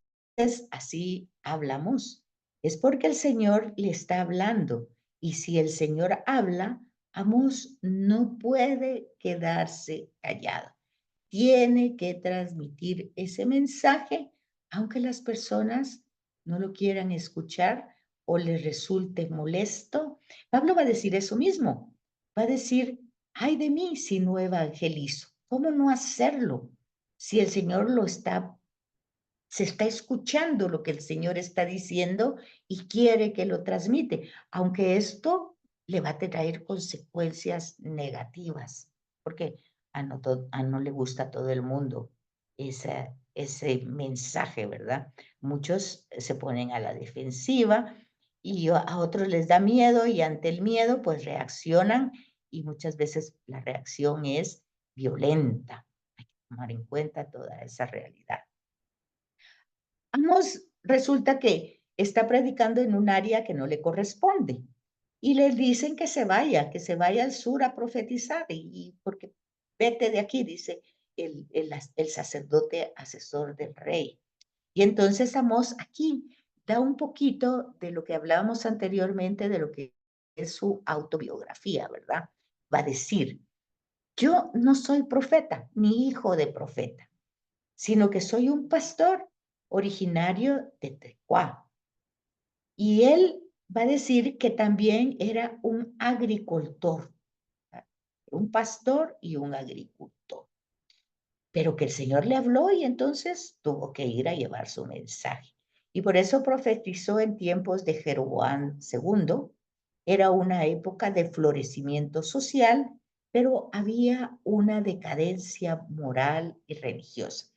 Speaker 1: así hablamos. Es porque el Señor le está hablando. Y si el Señor habla, Amós no puede quedarse callado. Tiene que transmitir ese mensaje, aunque las personas no lo quieran escuchar o les resulte molesto. Pablo va a decir eso mismo. Va a decir, ay de mí si no evangelizo. ¿Cómo no hacerlo? Si el Señor lo está se está escuchando lo que el Señor está diciendo y quiere que lo transmite, aunque esto le va a traer consecuencias negativas, porque no le gusta a todo el mundo ese mensaje, ¿verdad? Muchos se ponen a la defensiva y a otros les da miedo y ante el miedo pues reaccionan y muchas veces la reacción es violenta. Hay que tomar en cuenta toda esa realidad. Amos resulta que está predicando en un área que no le corresponde y le dicen que se vaya al sur a profetizar y porque vete de aquí, dice el sacerdote asesor del rey. Y entonces Amós aquí da un poquito de lo que hablábamos anteriormente, de lo que es su autobiografía, ¿verdad? Va a decir, yo no soy profeta, ni hijo de profeta, sino que soy un pastor originario de Tecuá. Y él va a decir que también era un agricultor, un pastor y un agricultor, pero que el Señor le habló y entonces tuvo que ir a llevar su mensaje. Y por eso profetizó en tiempos de Jeroboam II. Era una época de florecimiento social, pero había una decadencia moral y religiosa.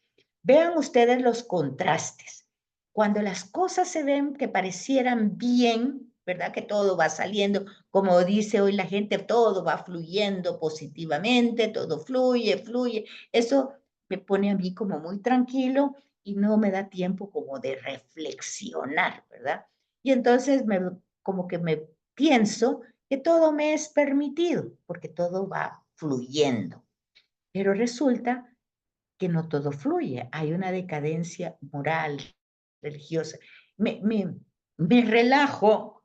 Speaker 1: Vean ustedes los contrastes. Cuando las cosas se ven que parecieran bien, ¿verdad? Que todo va saliendo, como dice hoy la gente, todo va fluyendo positivamente, todo fluye, fluye. Eso me pone a mí como muy tranquilo y no me da tiempo como de reflexionar, ¿verdad? Y entonces como que me pienso que todo me es permitido, porque todo va fluyendo. Pero resulta que no todo fluye, hay una decadencia moral, religiosa. Me, me, me relajo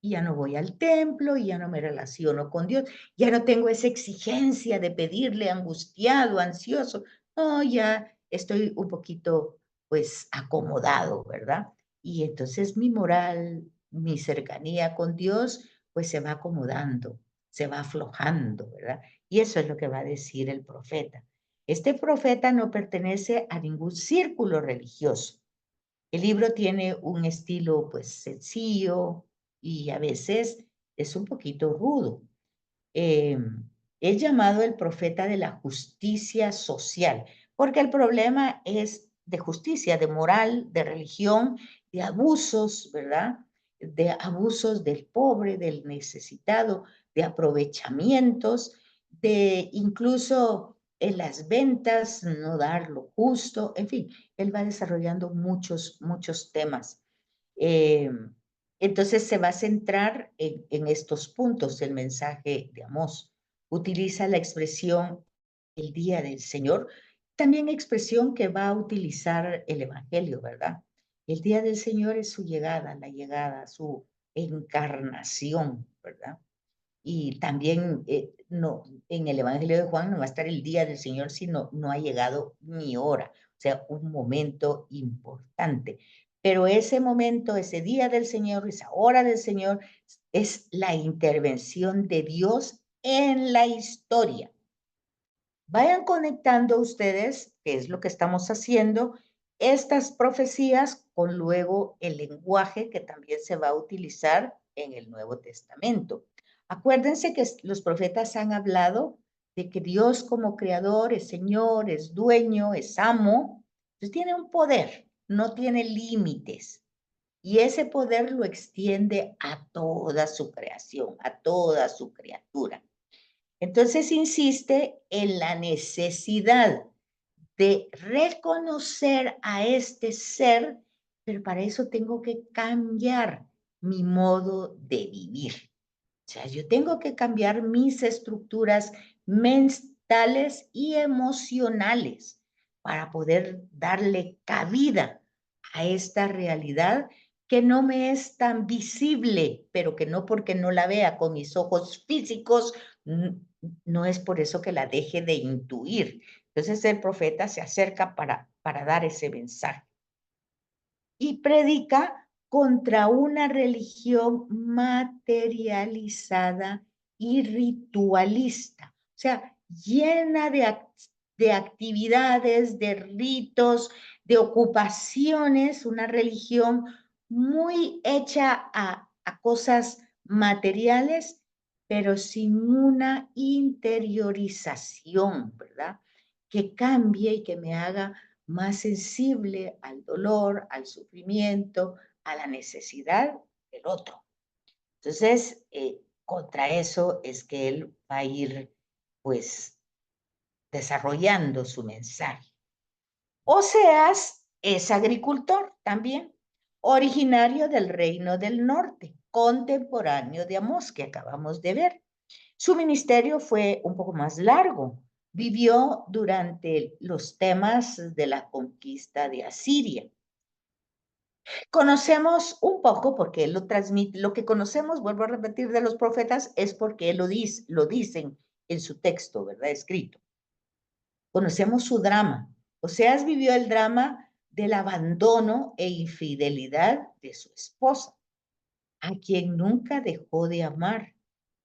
Speaker 1: y ya no voy al templo, y ya no me relaciono con Dios, ya no tengo esa exigencia de pedirle angustiado, ansioso. No, ya estoy un poquito, pues, acomodado, ¿verdad? Y entonces mi moral, mi cercanía con Dios, pues se va acomodando, se va aflojando, ¿verdad? Y eso es lo que va a decir el profeta. Este profeta no pertenece a ningún círculo religioso. El libro tiene un estilo, pues, sencillo y a veces es un poquito rudo. Es llamado el profeta de la justicia social, porque el problema es de justicia, de moral, de religión, de abusos, ¿verdad? De abusos del pobre, del necesitado, de aprovechamientos, de incluso en las ventas, no dar lo justo, en fin, él va desarrollando muchos temas. Eh, entonces se va a centrar en estos puntos el mensaje de Amós. Utiliza la expresión el día del Señor, también expresión que va a utilizar el Evangelio, ¿verdad? El día del Señor es su llegada, la llegada, su encarnación. ¿verdad? Y también no, en el Evangelio de Juan no va a estar el día del Señor, sino no ha llegado mi hora, o sea, un momento importante. Pero ese momento, ese día del Señor, esa hora del Señor, es la intervención de Dios en la historia. Vayan conectando ustedes, que es lo que estamos haciendo, estas profecías con luego el lenguaje que también se va a utilizar en el Nuevo Testamento. Acuérdense que los profetas han hablado de que Dios como creador es Señor, es dueño, es amo, entonces tiene un poder, no tiene límites. Y ese poder lo extiende a toda su creación, a toda su criatura. Entonces insiste en la necesidad de reconocer a este ser, pero para eso tengo que cambiar mi modo de vivir. O sea, yo tengo que cambiar mis estructuras mentales y emocionales para poder darle cabida a esta realidad que no me es tan visible, pero que no porque no la vea con mis ojos físicos, no es por eso que la deje de intuir. Entonces el profeta se acerca para dar ese mensaje y predica contra una religión materializada y ritualista, o sea, llena de actividades, de ritos, de ocupaciones, una religión muy hecha a cosas materiales, pero sin una interiorización, ¿verdad? Que cambie y que me haga más sensible al dolor, al sufrimiento, a la necesidad del otro. Entonces, contra eso es que él va a ir, pues, desarrollando su mensaje. Oseas es agricultor también, originario del reino del norte, contemporáneo de Amós, que acabamos de ver. Su ministerio fue un poco más largo. Vivió durante los temas de la conquista de Asiria. Conocemos un poco porque él lo transmite, lo que conocemos, vuelvo a repetir, de los profetas es porque él lo dicen en su texto, ¿verdad? Escrito. Conocemos su drama. Oseas vivió el drama del abandono e infidelidad de su esposa, a quien nunca dejó de amar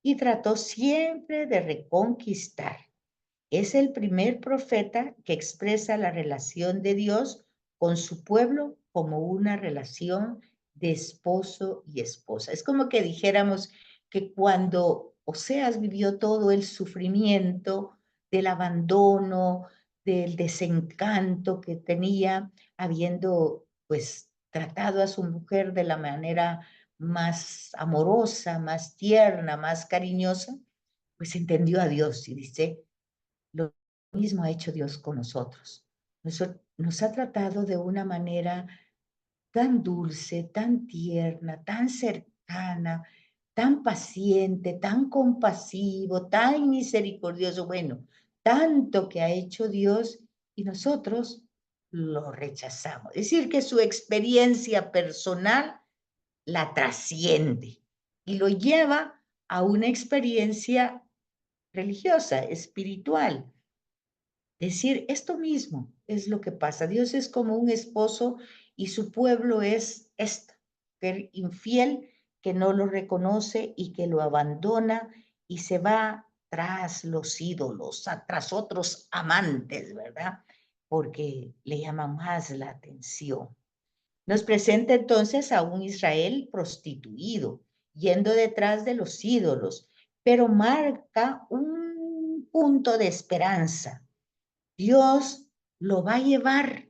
Speaker 1: y trató siempre de reconquistar. Es el primer profeta que expresa la relación de Dios con su pueblo como una relación de esposo y esposa. Es como que dijéramos que cuando Oseas vivió todo el sufrimiento del abandono, del desencanto que tenía, habiendo pues tratado a su mujer de la manera más amorosa, más tierna, más cariñosa, pues entendió a Dios y dice, lo mismo ha hecho Dios con nosotros. Nos ha tratado de una manera tan dulce, tan tierna, tan cercana, tan paciente, tan compasivo, tan misericordioso. Bueno, tanto que ha hecho Dios y nosotros lo rechazamos. Es decir, que su experiencia personal la trasciende y lo lleva a una experiencia religiosa, espiritual. Decir, esto mismo es lo que pasa. Dios es como un esposo y su pueblo es esta, mujer infiel que no lo reconoce y que lo abandona y se va tras los ídolos, tras otros amantes, ¿verdad? Porque le llama más la atención. Nos presenta entonces a un Israel prostituido, yendo detrás de los ídolos, pero marca un punto de esperanza. Dios lo va a llevar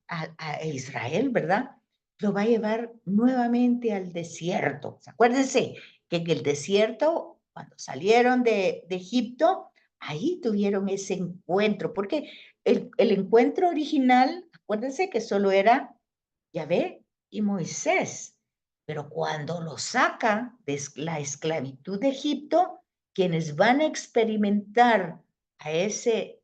Speaker 1: a Israel, ¿verdad? Lo va a llevar nuevamente al desierto. Acuérdense que en el desierto, cuando salieron de Egipto, ahí tuvieron ese encuentro, porque el encuentro original, acuérdense que solo era Yahvé y Moisés, pero cuando lo saca de la esclavitud de Egipto, quienes van a experimentar a ese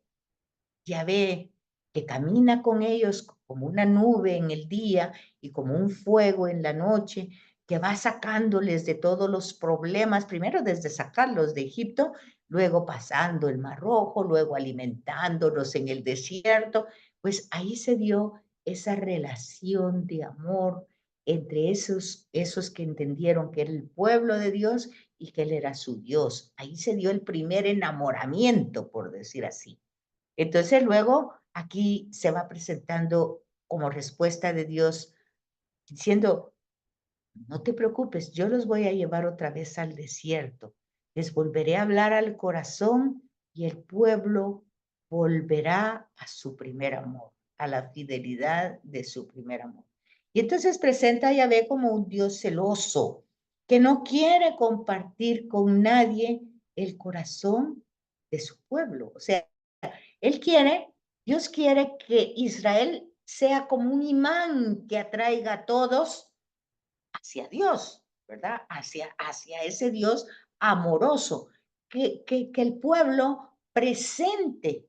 Speaker 1: Yahvé que camina con ellos como una nube en el día y como un fuego en la noche, que va sacándoles de todos los problemas, primero desde sacarlos de Egipto, luego pasando el Mar Rojo, luego alimentándolos en el desierto, pues ahí se dio esa relación de amor entre esos que entendieron que era el pueblo de Dios y que Él era su Dios. Ahí se dio el primer enamoramiento, por decir así. Entonces luego aquí se va presentando como respuesta de Dios diciendo, no te preocupes, yo los voy a llevar otra vez al desierto. Les volveré a hablar al corazón y el pueblo volverá a su primer amor, a la fidelidad de su primer amor. Y entonces presenta a Yahvé como un Dios celoso, que no quiere compartir con nadie el corazón de su pueblo. O sea, él quiere, Dios quiere que Israel sea como un imán que atraiga a todos hacia Dios, ¿verdad? Hacia ese Dios amoroso, que el pueblo presente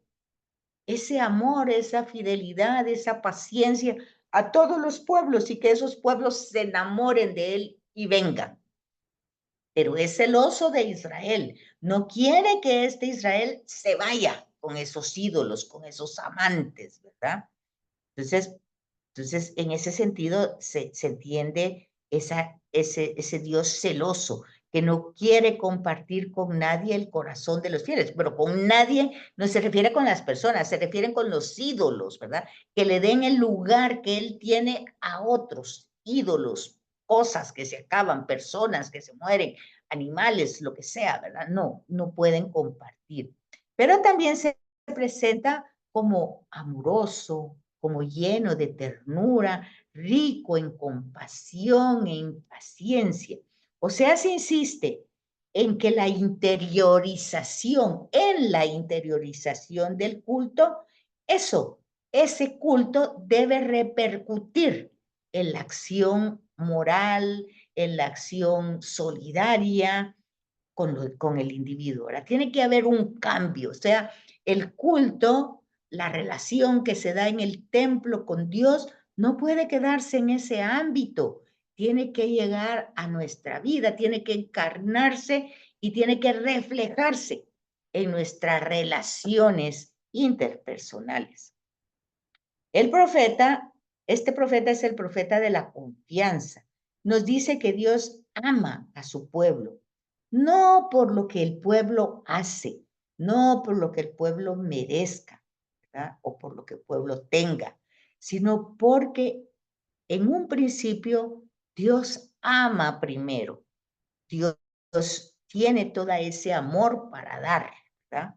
Speaker 1: ese amor, esa fidelidad, esa paciencia a todos los pueblos y que esos pueblos se enamoren de él y vengan. Pero es celoso de Israel, no quiere que este Israel se vaya con esos ídolos, con esos amantes, ¿verdad? Entonces, entonces, en ese sentido se entiende ese Dios celoso que no quiere compartir con nadie el corazón de los fieles, pero con nadie no se refiere con las personas, se refieren con los ídolos, ¿verdad? Que le den el lugar que él tiene a otros ídolos, cosas que se acaban, personas que se mueren, animales, lo que sea, ¿verdad? No, no pueden compartir. Pero también se presenta como amoroso, como lleno de ternura, rico en compasión e en paciencia. O sea, se insiste en que en la interiorización del culto, ese culto debe repercutir en la acción moral, en la acción solidaria con el individuo. Ahora, tiene que haber un cambio, o sea, el culto, la relación que se da en el templo con Dios, no puede quedarse en ese ámbito, tiene que llegar a nuestra vida, tiene que encarnarse y tiene que reflejarse en nuestras relaciones interpersonales. El profeta, este profeta es el profeta de la confianza. Nos dice que Dios ama a su pueblo, no por lo que el pueblo hace, no por lo que el pueblo merezca, ¿verdad? O por lo que el pueblo tenga, sino porque en un principio Dios ama primero. Dios tiene todo ese amor para dar, ¿verdad?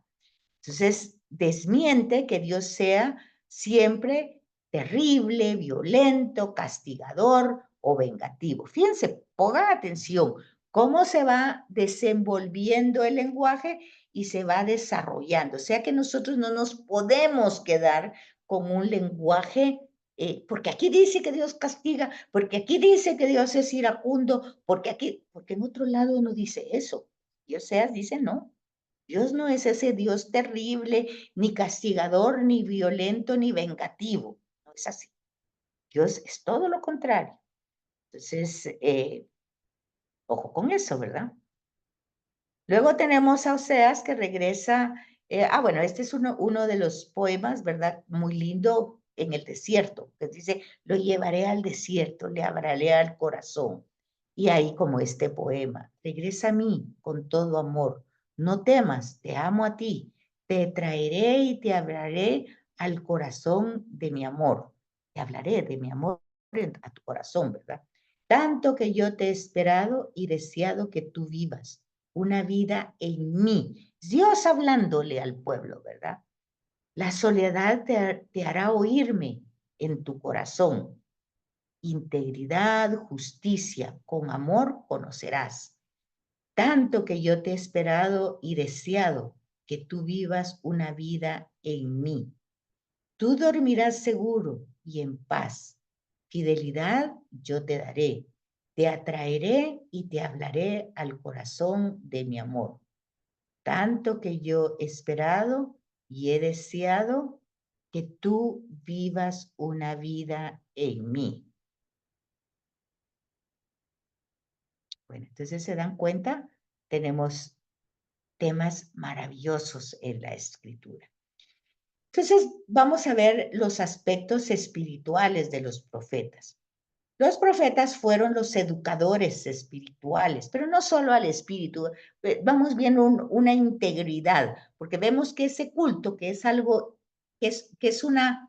Speaker 1: Entonces, desmiente que Dios sea siempre terrible, violento, castigador o vengativo. Fíjense, pongan atención cómo se va desenvolviendo el lenguaje y se va desarrollando. O sea que nosotros no nos podemos quedar con un lenguaje, porque aquí dice que Dios castiga, porque aquí dice que Dios es iracundo, porque en otro lado no dice eso. Dios sea, dice no. Dios no es ese Dios terrible, ni castigador, ni violento, ni vengativo. No es así. Dios es todo lo contrario. Entonces, ojo con eso, ¿verdad? Luego tenemos a Oseas que regresa. Bueno, este es uno de los poemas, ¿verdad? Muy lindo en el desierto, que dice, lo llevaré al desierto, le hablaré al corazón. Y ahí como este poema, regresa a mí con todo amor, no temas, te amo a ti, te traeré y te hablaré al corazón de mi amor. Te hablaré de mi amor a tu corazón, ¿verdad? Tanto que yo te he esperado y deseado que tú vivas una vida en mí. Dios hablándole al pueblo, ¿verdad? La soledad te hará oírme en tu corazón. Integridad, justicia, con amor conocerás. Tanto que yo te he esperado y deseado que tú vivas una vida en mí. Tú dormirás seguro y en paz. Fidelidad yo te daré. Te atraeré y te hablaré al corazón de mi amor. Tanto que yo he esperado y he deseado que tú vivas una vida en mí. Bueno, entonces se dan cuenta, tenemos temas maravillosos en la escritura. Entonces, vamos a ver los aspectos espirituales de los profetas. Los profetas fueron los educadores espirituales, pero no solo al espíritu, vamos viendo una integridad, porque vemos que ese culto, que es algo, que es una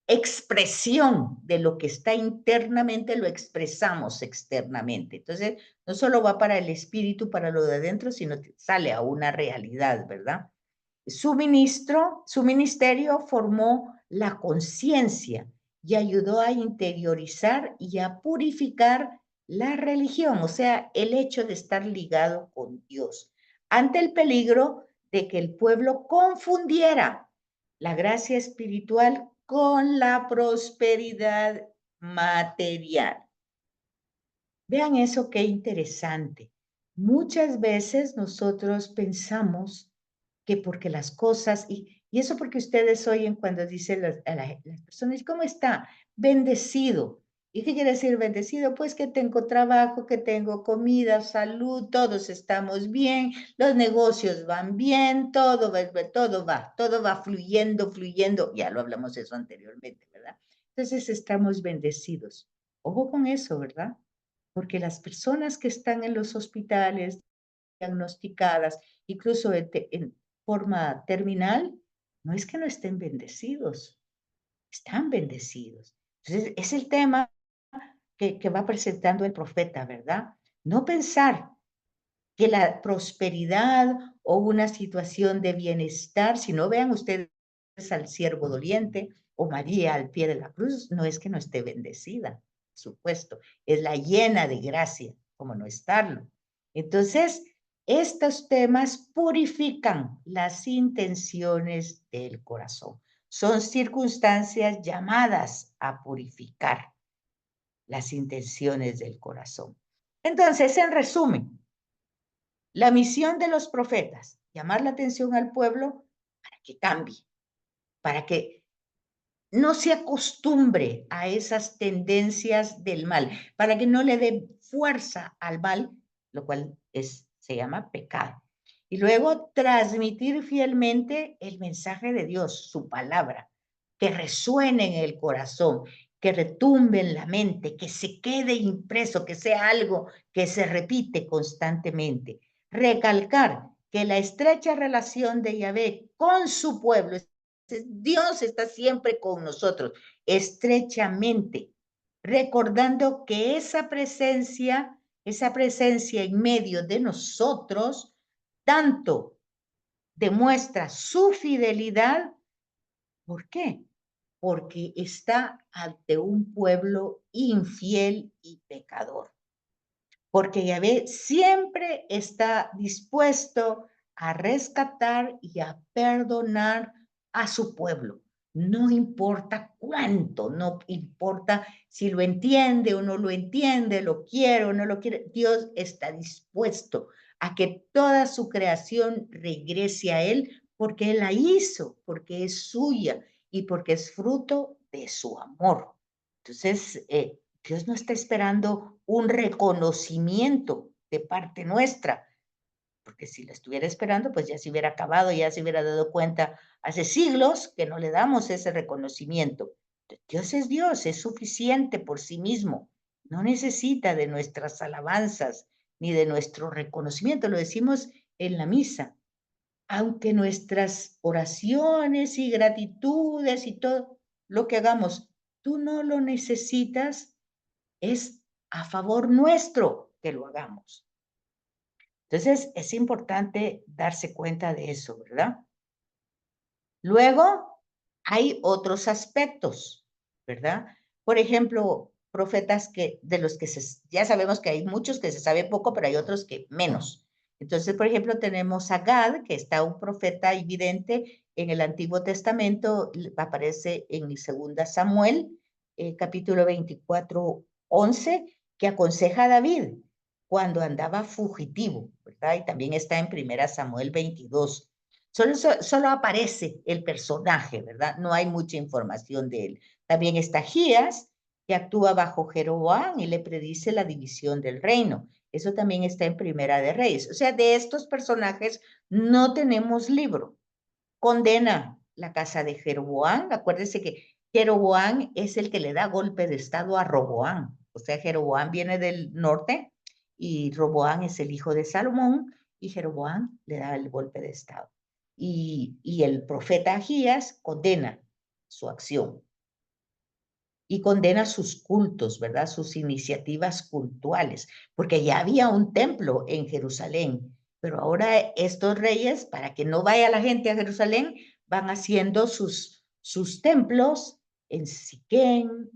Speaker 1: expresión de lo que está internamente, lo expresamos externamente. Entonces, no solo va para el espíritu, para lo de adentro, sino que sale a una realidad, ¿verdad? Su ministerio formó la conciencia y ayudó a interiorizar y a purificar la religión, o sea, el hecho de estar ligado con Dios, ante el peligro de que el pueblo confundiera la gracia espiritual con la prosperidad material. Vean eso, qué interesante. Muchas veces nosotros pensamos que porque las cosas, y eso porque ustedes oyen cuando dicen las personas, ¿cómo está? Bendecido. ¿Y qué quiere decir bendecido? Pues que tengo trabajo, que tengo comida, salud, todos estamos bien, los negocios van bien, todo va fluyendo, fluyendo. Ya lo hablamos eso anteriormente, ¿verdad? Entonces estamos bendecidos. Ojo con eso, ¿verdad? Porque las personas que están en los hospitales diagnosticadas, incluso en forma terminal, no es que no estén bendecidos, están bendecidos. Entonces, es el tema que va presentando el profeta, ¿verdad? No pensar que la prosperidad o una situación de bienestar, si no vean ustedes al siervo doliente o María al pie de la cruz, no es que no esté bendecida, por supuesto, es la llena de gracia, como no estarlo. Entonces, estos temas purifican las intenciones del corazón. Son circunstancias llamadas a purificar las intenciones del corazón. Entonces, en resumen, la misión de los profetas, llamar la atención al pueblo para que cambie, para que no se acostumbre a esas tendencias del mal, para que no le dé fuerza al mal, lo cual se llama pecado. Y luego transmitir fielmente el mensaje de Dios, su palabra, que resuene en el corazón, que retumbe en la mente, que se quede impreso, que sea algo que se repite constantemente. Recalcar que la estrecha relación de Yahvé con su pueblo, Dios está siempre con nosotros, estrechamente, recordando que esa presencia en medio de nosotros, tanto demuestra su fidelidad. ¿Por qué? Porque está ante un pueblo infiel y pecador. Porque Yahvé siempre está dispuesto a rescatar y a perdonar a su pueblo. No importa cuánto, no importa si lo entiende o no lo entiende, lo quiere o no lo quiere, Dios está dispuesto a que toda su creación regrese a Él porque Él la hizo, porque es suya y porque es fruto de su amor. Entonces, Dios no está esperando un reconocimiento de parte nuestra, porque si lo estuviera esperando, pues ya se hubiera acabado, ya se hubiera dado cuenta hace siglos que no le damos ese reconocimiento. Dios, es suficiente por sí mismo, no necesita de nuestras alabanzas ni de nuestro reconocimiento, lo decimos en la misa. Aunque nuestras oraciones y gratitudes y todo lo que hagamos, tú no lo necesitas, es a favor nuestro que lo hagamos. Entonces, es importante darse cuenta de eso, ¿verdad? Luego, hay otros aspectos, ¿verdad? Por ejemplo, profetas de los que ya sabemos que hay muchos que se sabe poco, pero hay otros que menos. Entonces, por ejemplo, tenemos a Gad, que está un profeta evidente en el Antiguo Testamento, aparece en el 2 Samuel, capítulo 24, 11, que aconseja a David cuando andaba fugitivo, ¿verdad? Y también está en 1 Samuel 22. Solo aparece el personaje, ¿verdad? No hay mucha información de él. También está Gías, que actúa bajo Jeroboam y le predice la división del reino. Eso también está en Primera de Reyes. O sea, de estos personajes no tenemos libro. Condena la casa de Jeroboam. Acuérdense que Jeroboam es el que le da golpe de estado a Roboam. O sea, Jeroboam viene del norte y Roboam es el hijo de Salomón y Jeroboam le da el golpe de estado. Y el profeta Agías condena su acción y condena sus cultos, ¿verdad? Sus iniciativas cultuales, porque ya había un templo en Jerusalén, pero ahora estos reyes, para que no vaya la gente a Jerusalén, van haciendo sus templos en Siquén,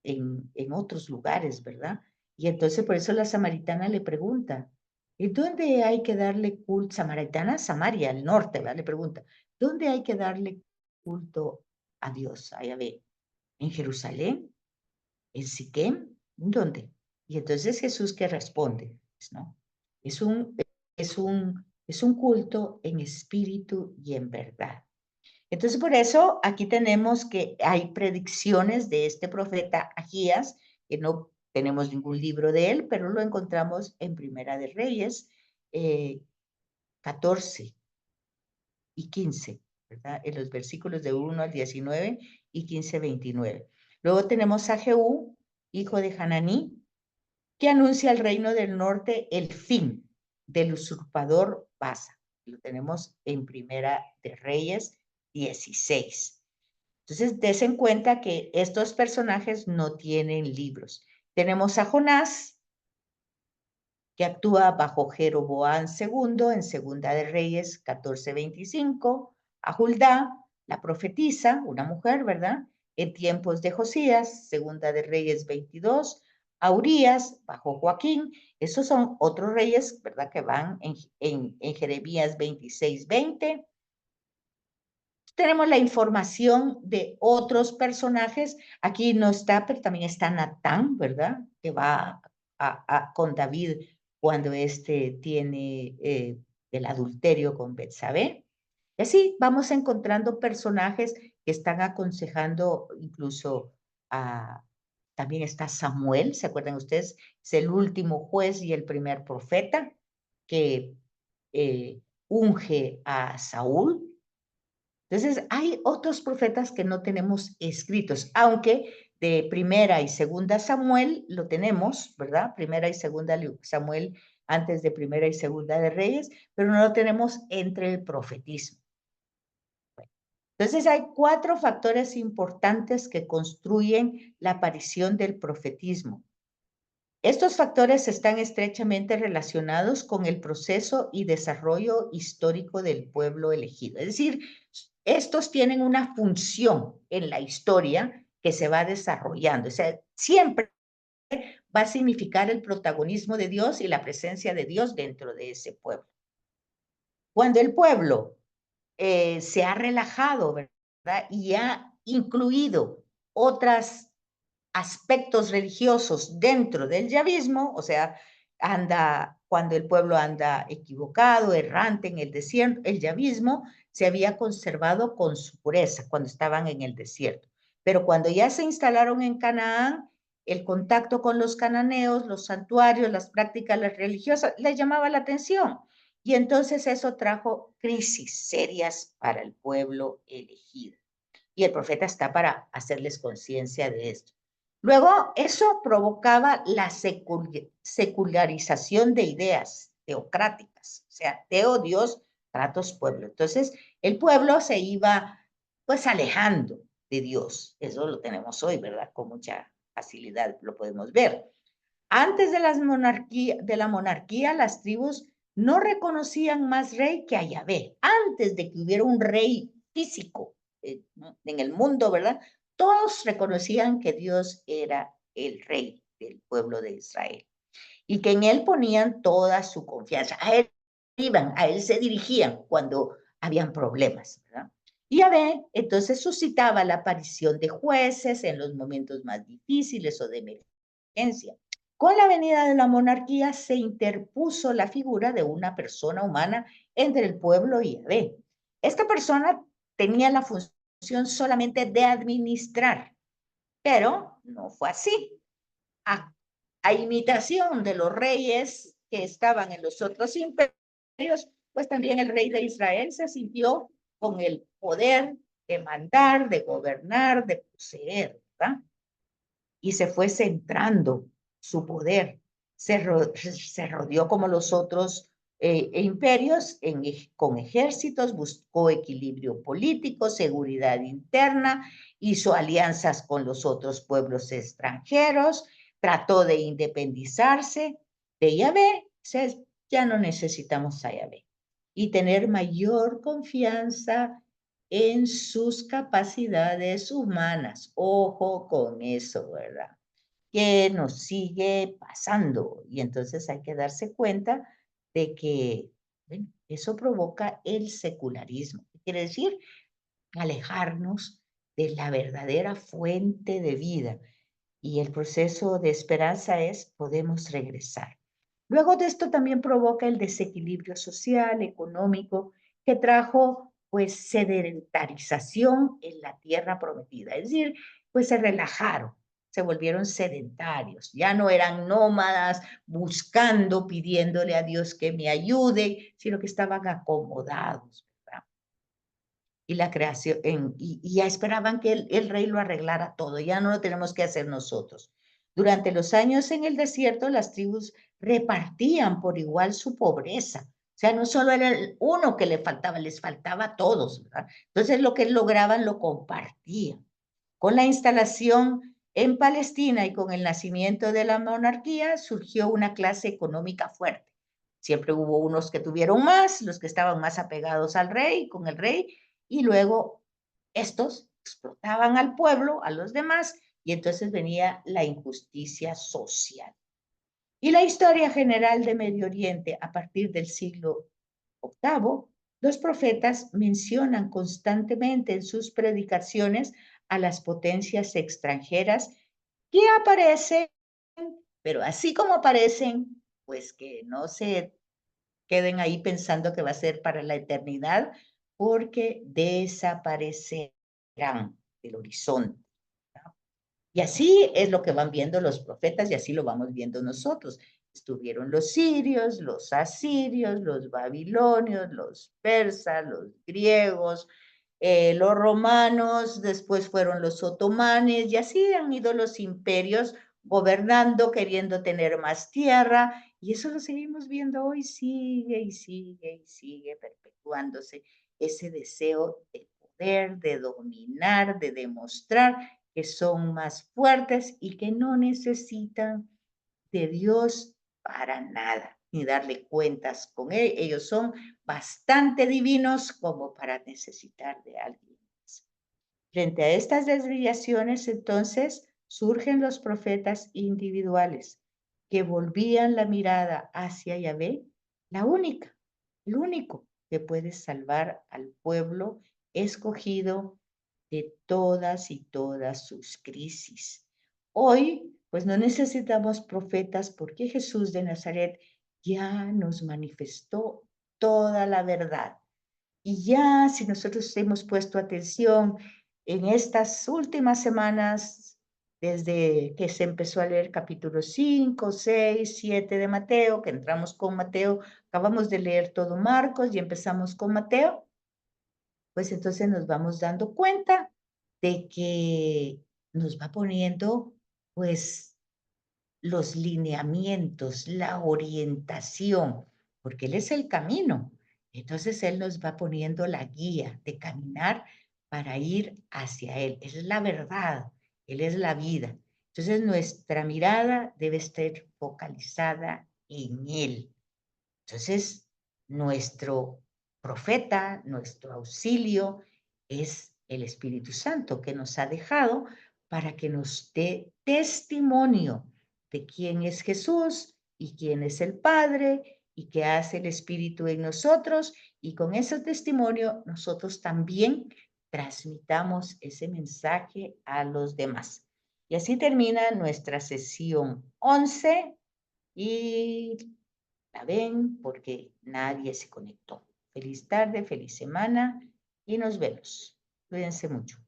Speaker 1: en otros lugares, ¿verdad? Y entonces por eso la samaritana le pregunta, ¿y dónde hay que darle culto? Samaritana, Samaria, al norte, ¿verdad? Le pregunta, ¿dónde hay que darle culto a Dios, a Yahvé? ¿En Jerusalén? ¿En Siquem? ¿Dónde? Y entonces Jesús que responde, pues, ¿no? Es un, es un culto en espíritu y en verdad. Entonces, por eso aquí tenemos que hay predicciones de este profeta Agías, que no tenemos ningún libro de él, pero lo encontramos en Primera de Reyes 14 y 15, ¿verdad? En los versículos de 1 al 19 y 15, 29. Luego tenemos a Jehú, hijo de Hananí, que anuncia al reino del norte el fin del usurpador Basa. Lo tenemos en Primera de Reyes 16. Entonces, des en cuenta que estos personajes no tienen libros. Tenemos a Jonás, que actúa bajo Jeroboam II en Segunda de Reyes 14:25, a Juldá, la profetisa, una mujer, ¿verdad? En tiempos de Josías, Segunda de Reyes 22, a Urías, bajo Joaquín. Esos son otros reyes, ¿verdad? Que van en Jeremías 26:20. Tenemos la información de otros personajes. Aquí no está, pero también está Natán, ¿verdad? Que va con David cuando éste tiene el adulterio con Betsabé. Y así vamos encontrando personajes que están aconsejando incluso a... También está Samuel, ¿se acuerdan ustedes? Es el último juez y el primer profeta que unge a Saúl. Entonces, hay otros profetas que no tenemos escritos, aunque de Primera y Segunda Samuel lo tenemos, ¿verdad? Primera y Segunda Samuel antes de Primera y Segunda de Reyes, pero no lo tenemos entre el profetismo. Entonces, hay 4 factores importantes que construyen la aparición del profetismo. Estos factores están estrechamente relacionados con el proceso y desarrollo histórico del pueblo elegido. Es decir, estos tienen una función en la historia que se va desarrollando. O sea, siempre va a significar el protagonismo de Dios y la presencia de Dios dentro de ese pueblo. Cuando el pueblo se ha relajado, ¿verdad? Y ha incluido otras aspectos religiosos dentro del yavismo, o sea, cuando el pueblo anda equivocado, errante en el desierto, el yavismo se había conservado con su pureza cuando estaban en el desierto. Pero cuando ya se instalaron en Canaán, el contacto con los cananeos, los santuarios, las prácticas religiosas, les llamaba la atención. Y entonces eso trajo crisis serias para el pueblo elegido. Y el profeta está para hacerles conciencia de esto. Luego, eso provocaba la secularización de ideas teocráticas, o sea, teo, Dios, tratos, pueblo. Entonces, el pueblo se iba, pues, alejando de Dios. Eso lo tenemos hoy, ¿verdad? Con mucha facilidad lo podemos ver. Antes de la monarquía, las tribus no reconocían más rey que a Yahvé. Antes de que hubiera un rey físico en el mundo, ¿verdad? Todos reconocían que Dios era el rey del pueblo de Israel y que en él ponían toda su confianza. A él iban, a él se dirigían cuando habían problemas, ¿verdad? Y Yahvé entonces suscitaba la aparición de jueces en los momentos más difíciles o de emergencia. Con la venida de la monarquía se interpuso la figura de una persona humana entre el pueblo y Yahvé. Esta persona tenía la función solamente de administrar, pero no fue así. a imitación de los reyes que estaban en los otros imperios, pues también el rey de Israel se sintió con el poder de mandar, de gobernar, de poseer, ¿verdad? Y se fue centrando su poder. Se rodeó como los otros imperios con ejércitos, buscó equilibrio político, seguridad interna, hizo alianzas con los otros pueblos extranjeros, trató de independizarse de Yahvé. Ya no necesitamos a Yahvé. Y tener mayor confianza en sus capacidades humanas. Ojo con eso, ¿verdad? Que nos sigue pasando. Y entonces hay que darse cuenta de que, bueno, eso provoca el secularismo. ¿Qué quiere decir? Alejarnos de la verdadera fuente de vida. Y el proceso de esperanza es, podemos regresar. Luego de esto también provoca el desequilibrio social, económico, que trajo pues sedentarización en la tierra prometida. Es decir, pues se relajaron, se volvieron sedentarios, ya no eran nómadas buscando, pidiéndole a Dios que me ayude, sino que estaban acomodados, ¿verdad? Y la creación, y ya esperaban que el rey lo arreglara todo, ya no lo tenemos que hacer nosotros. Durante los años en el desierto, las tribus repartían por igual su pobreza. O sea, no solo era el uno que le faltaba, les faltaba a todos, ¿verdad? Entonces lo que lograban lo compartían. Con la instalación en Palestina y con el nacimiento de la monarquía surgió una clase económica fuerte. Siempre hubo unos que tuvieron más, los que estaban más apegados al rey, con el rey, y luego estos explotaban al pueblo, a los demás, y entonces venía la injusticia social. Y la historia general de Medio Oriente a partir del siglo VIII, los profetas mencionan constantemente en sus predicaciones a las potencias extranjeras que aparecen, pero así como aparecen, pues que no se queden ahí pensando que va a ser para la eternidad, porque desaparecerán del horizonte. Y así es lo que van viendo los profetas y así lo vamos viendo nosotros. Estuvieron los sirios, los asirios, los babilonios, los persas, los griegos, los romanos, después fueron los otomanes y así han ido los imperios gobernando, queriendo tener más tierra y eso lo seguimos viendo hoy, sigue y sigue y sigue perpetuándose ese deseo de poder, de dominar, de demostrar que son más fuertes y que no necesitan de Dios para nada, ni darle cuentas con él. Ellos son bastante divinos como para necesitar de alguien más. Frente a estas desviaciones, entonces, surgen los profetas individuales que volvían la mirada hacia Yahvé, la única, el único que puede salvar al pueblo escogido de todas y todas sus crisis. Hoy, pues no necesitamos profetas porque Jesús de Nazaret ya nos manifestó toda la verdad. Y ya si nosotros hemos puesto atención en estas últimas semanas, desde que se empezó a leer capítulo 5, 6, 7 de Mateo, que entramos con Mateo, acabamos de leer todo Marcos y empezamos con Mateo, pues entonces nos vamos dando cuenta de que nos va poniendo pues los lineamientos, la orientación, porque Él es el camino. Entonces Él nos va poniendo la guía de caminar para ir hacia Él. Él es la verdad, Él es la vida. Entonces nuestra mirada debe estar focalizada en Él. Entonces, nuestro profeta, nuestro auxilio es el Espíritu Santo que nos ha dejado para que nos dé testimonio de quién es Jesús y quién es el Padre y qué hace el Espíritu en nosotros. Y con ese testimonio nosotros también transmitamos ese mensaje a los demás. Y así termina nuestra sesión 11 y la ven porque nadie se conectó. Feliz tarde, feliz semana y nos vemos. Cuídense mucho.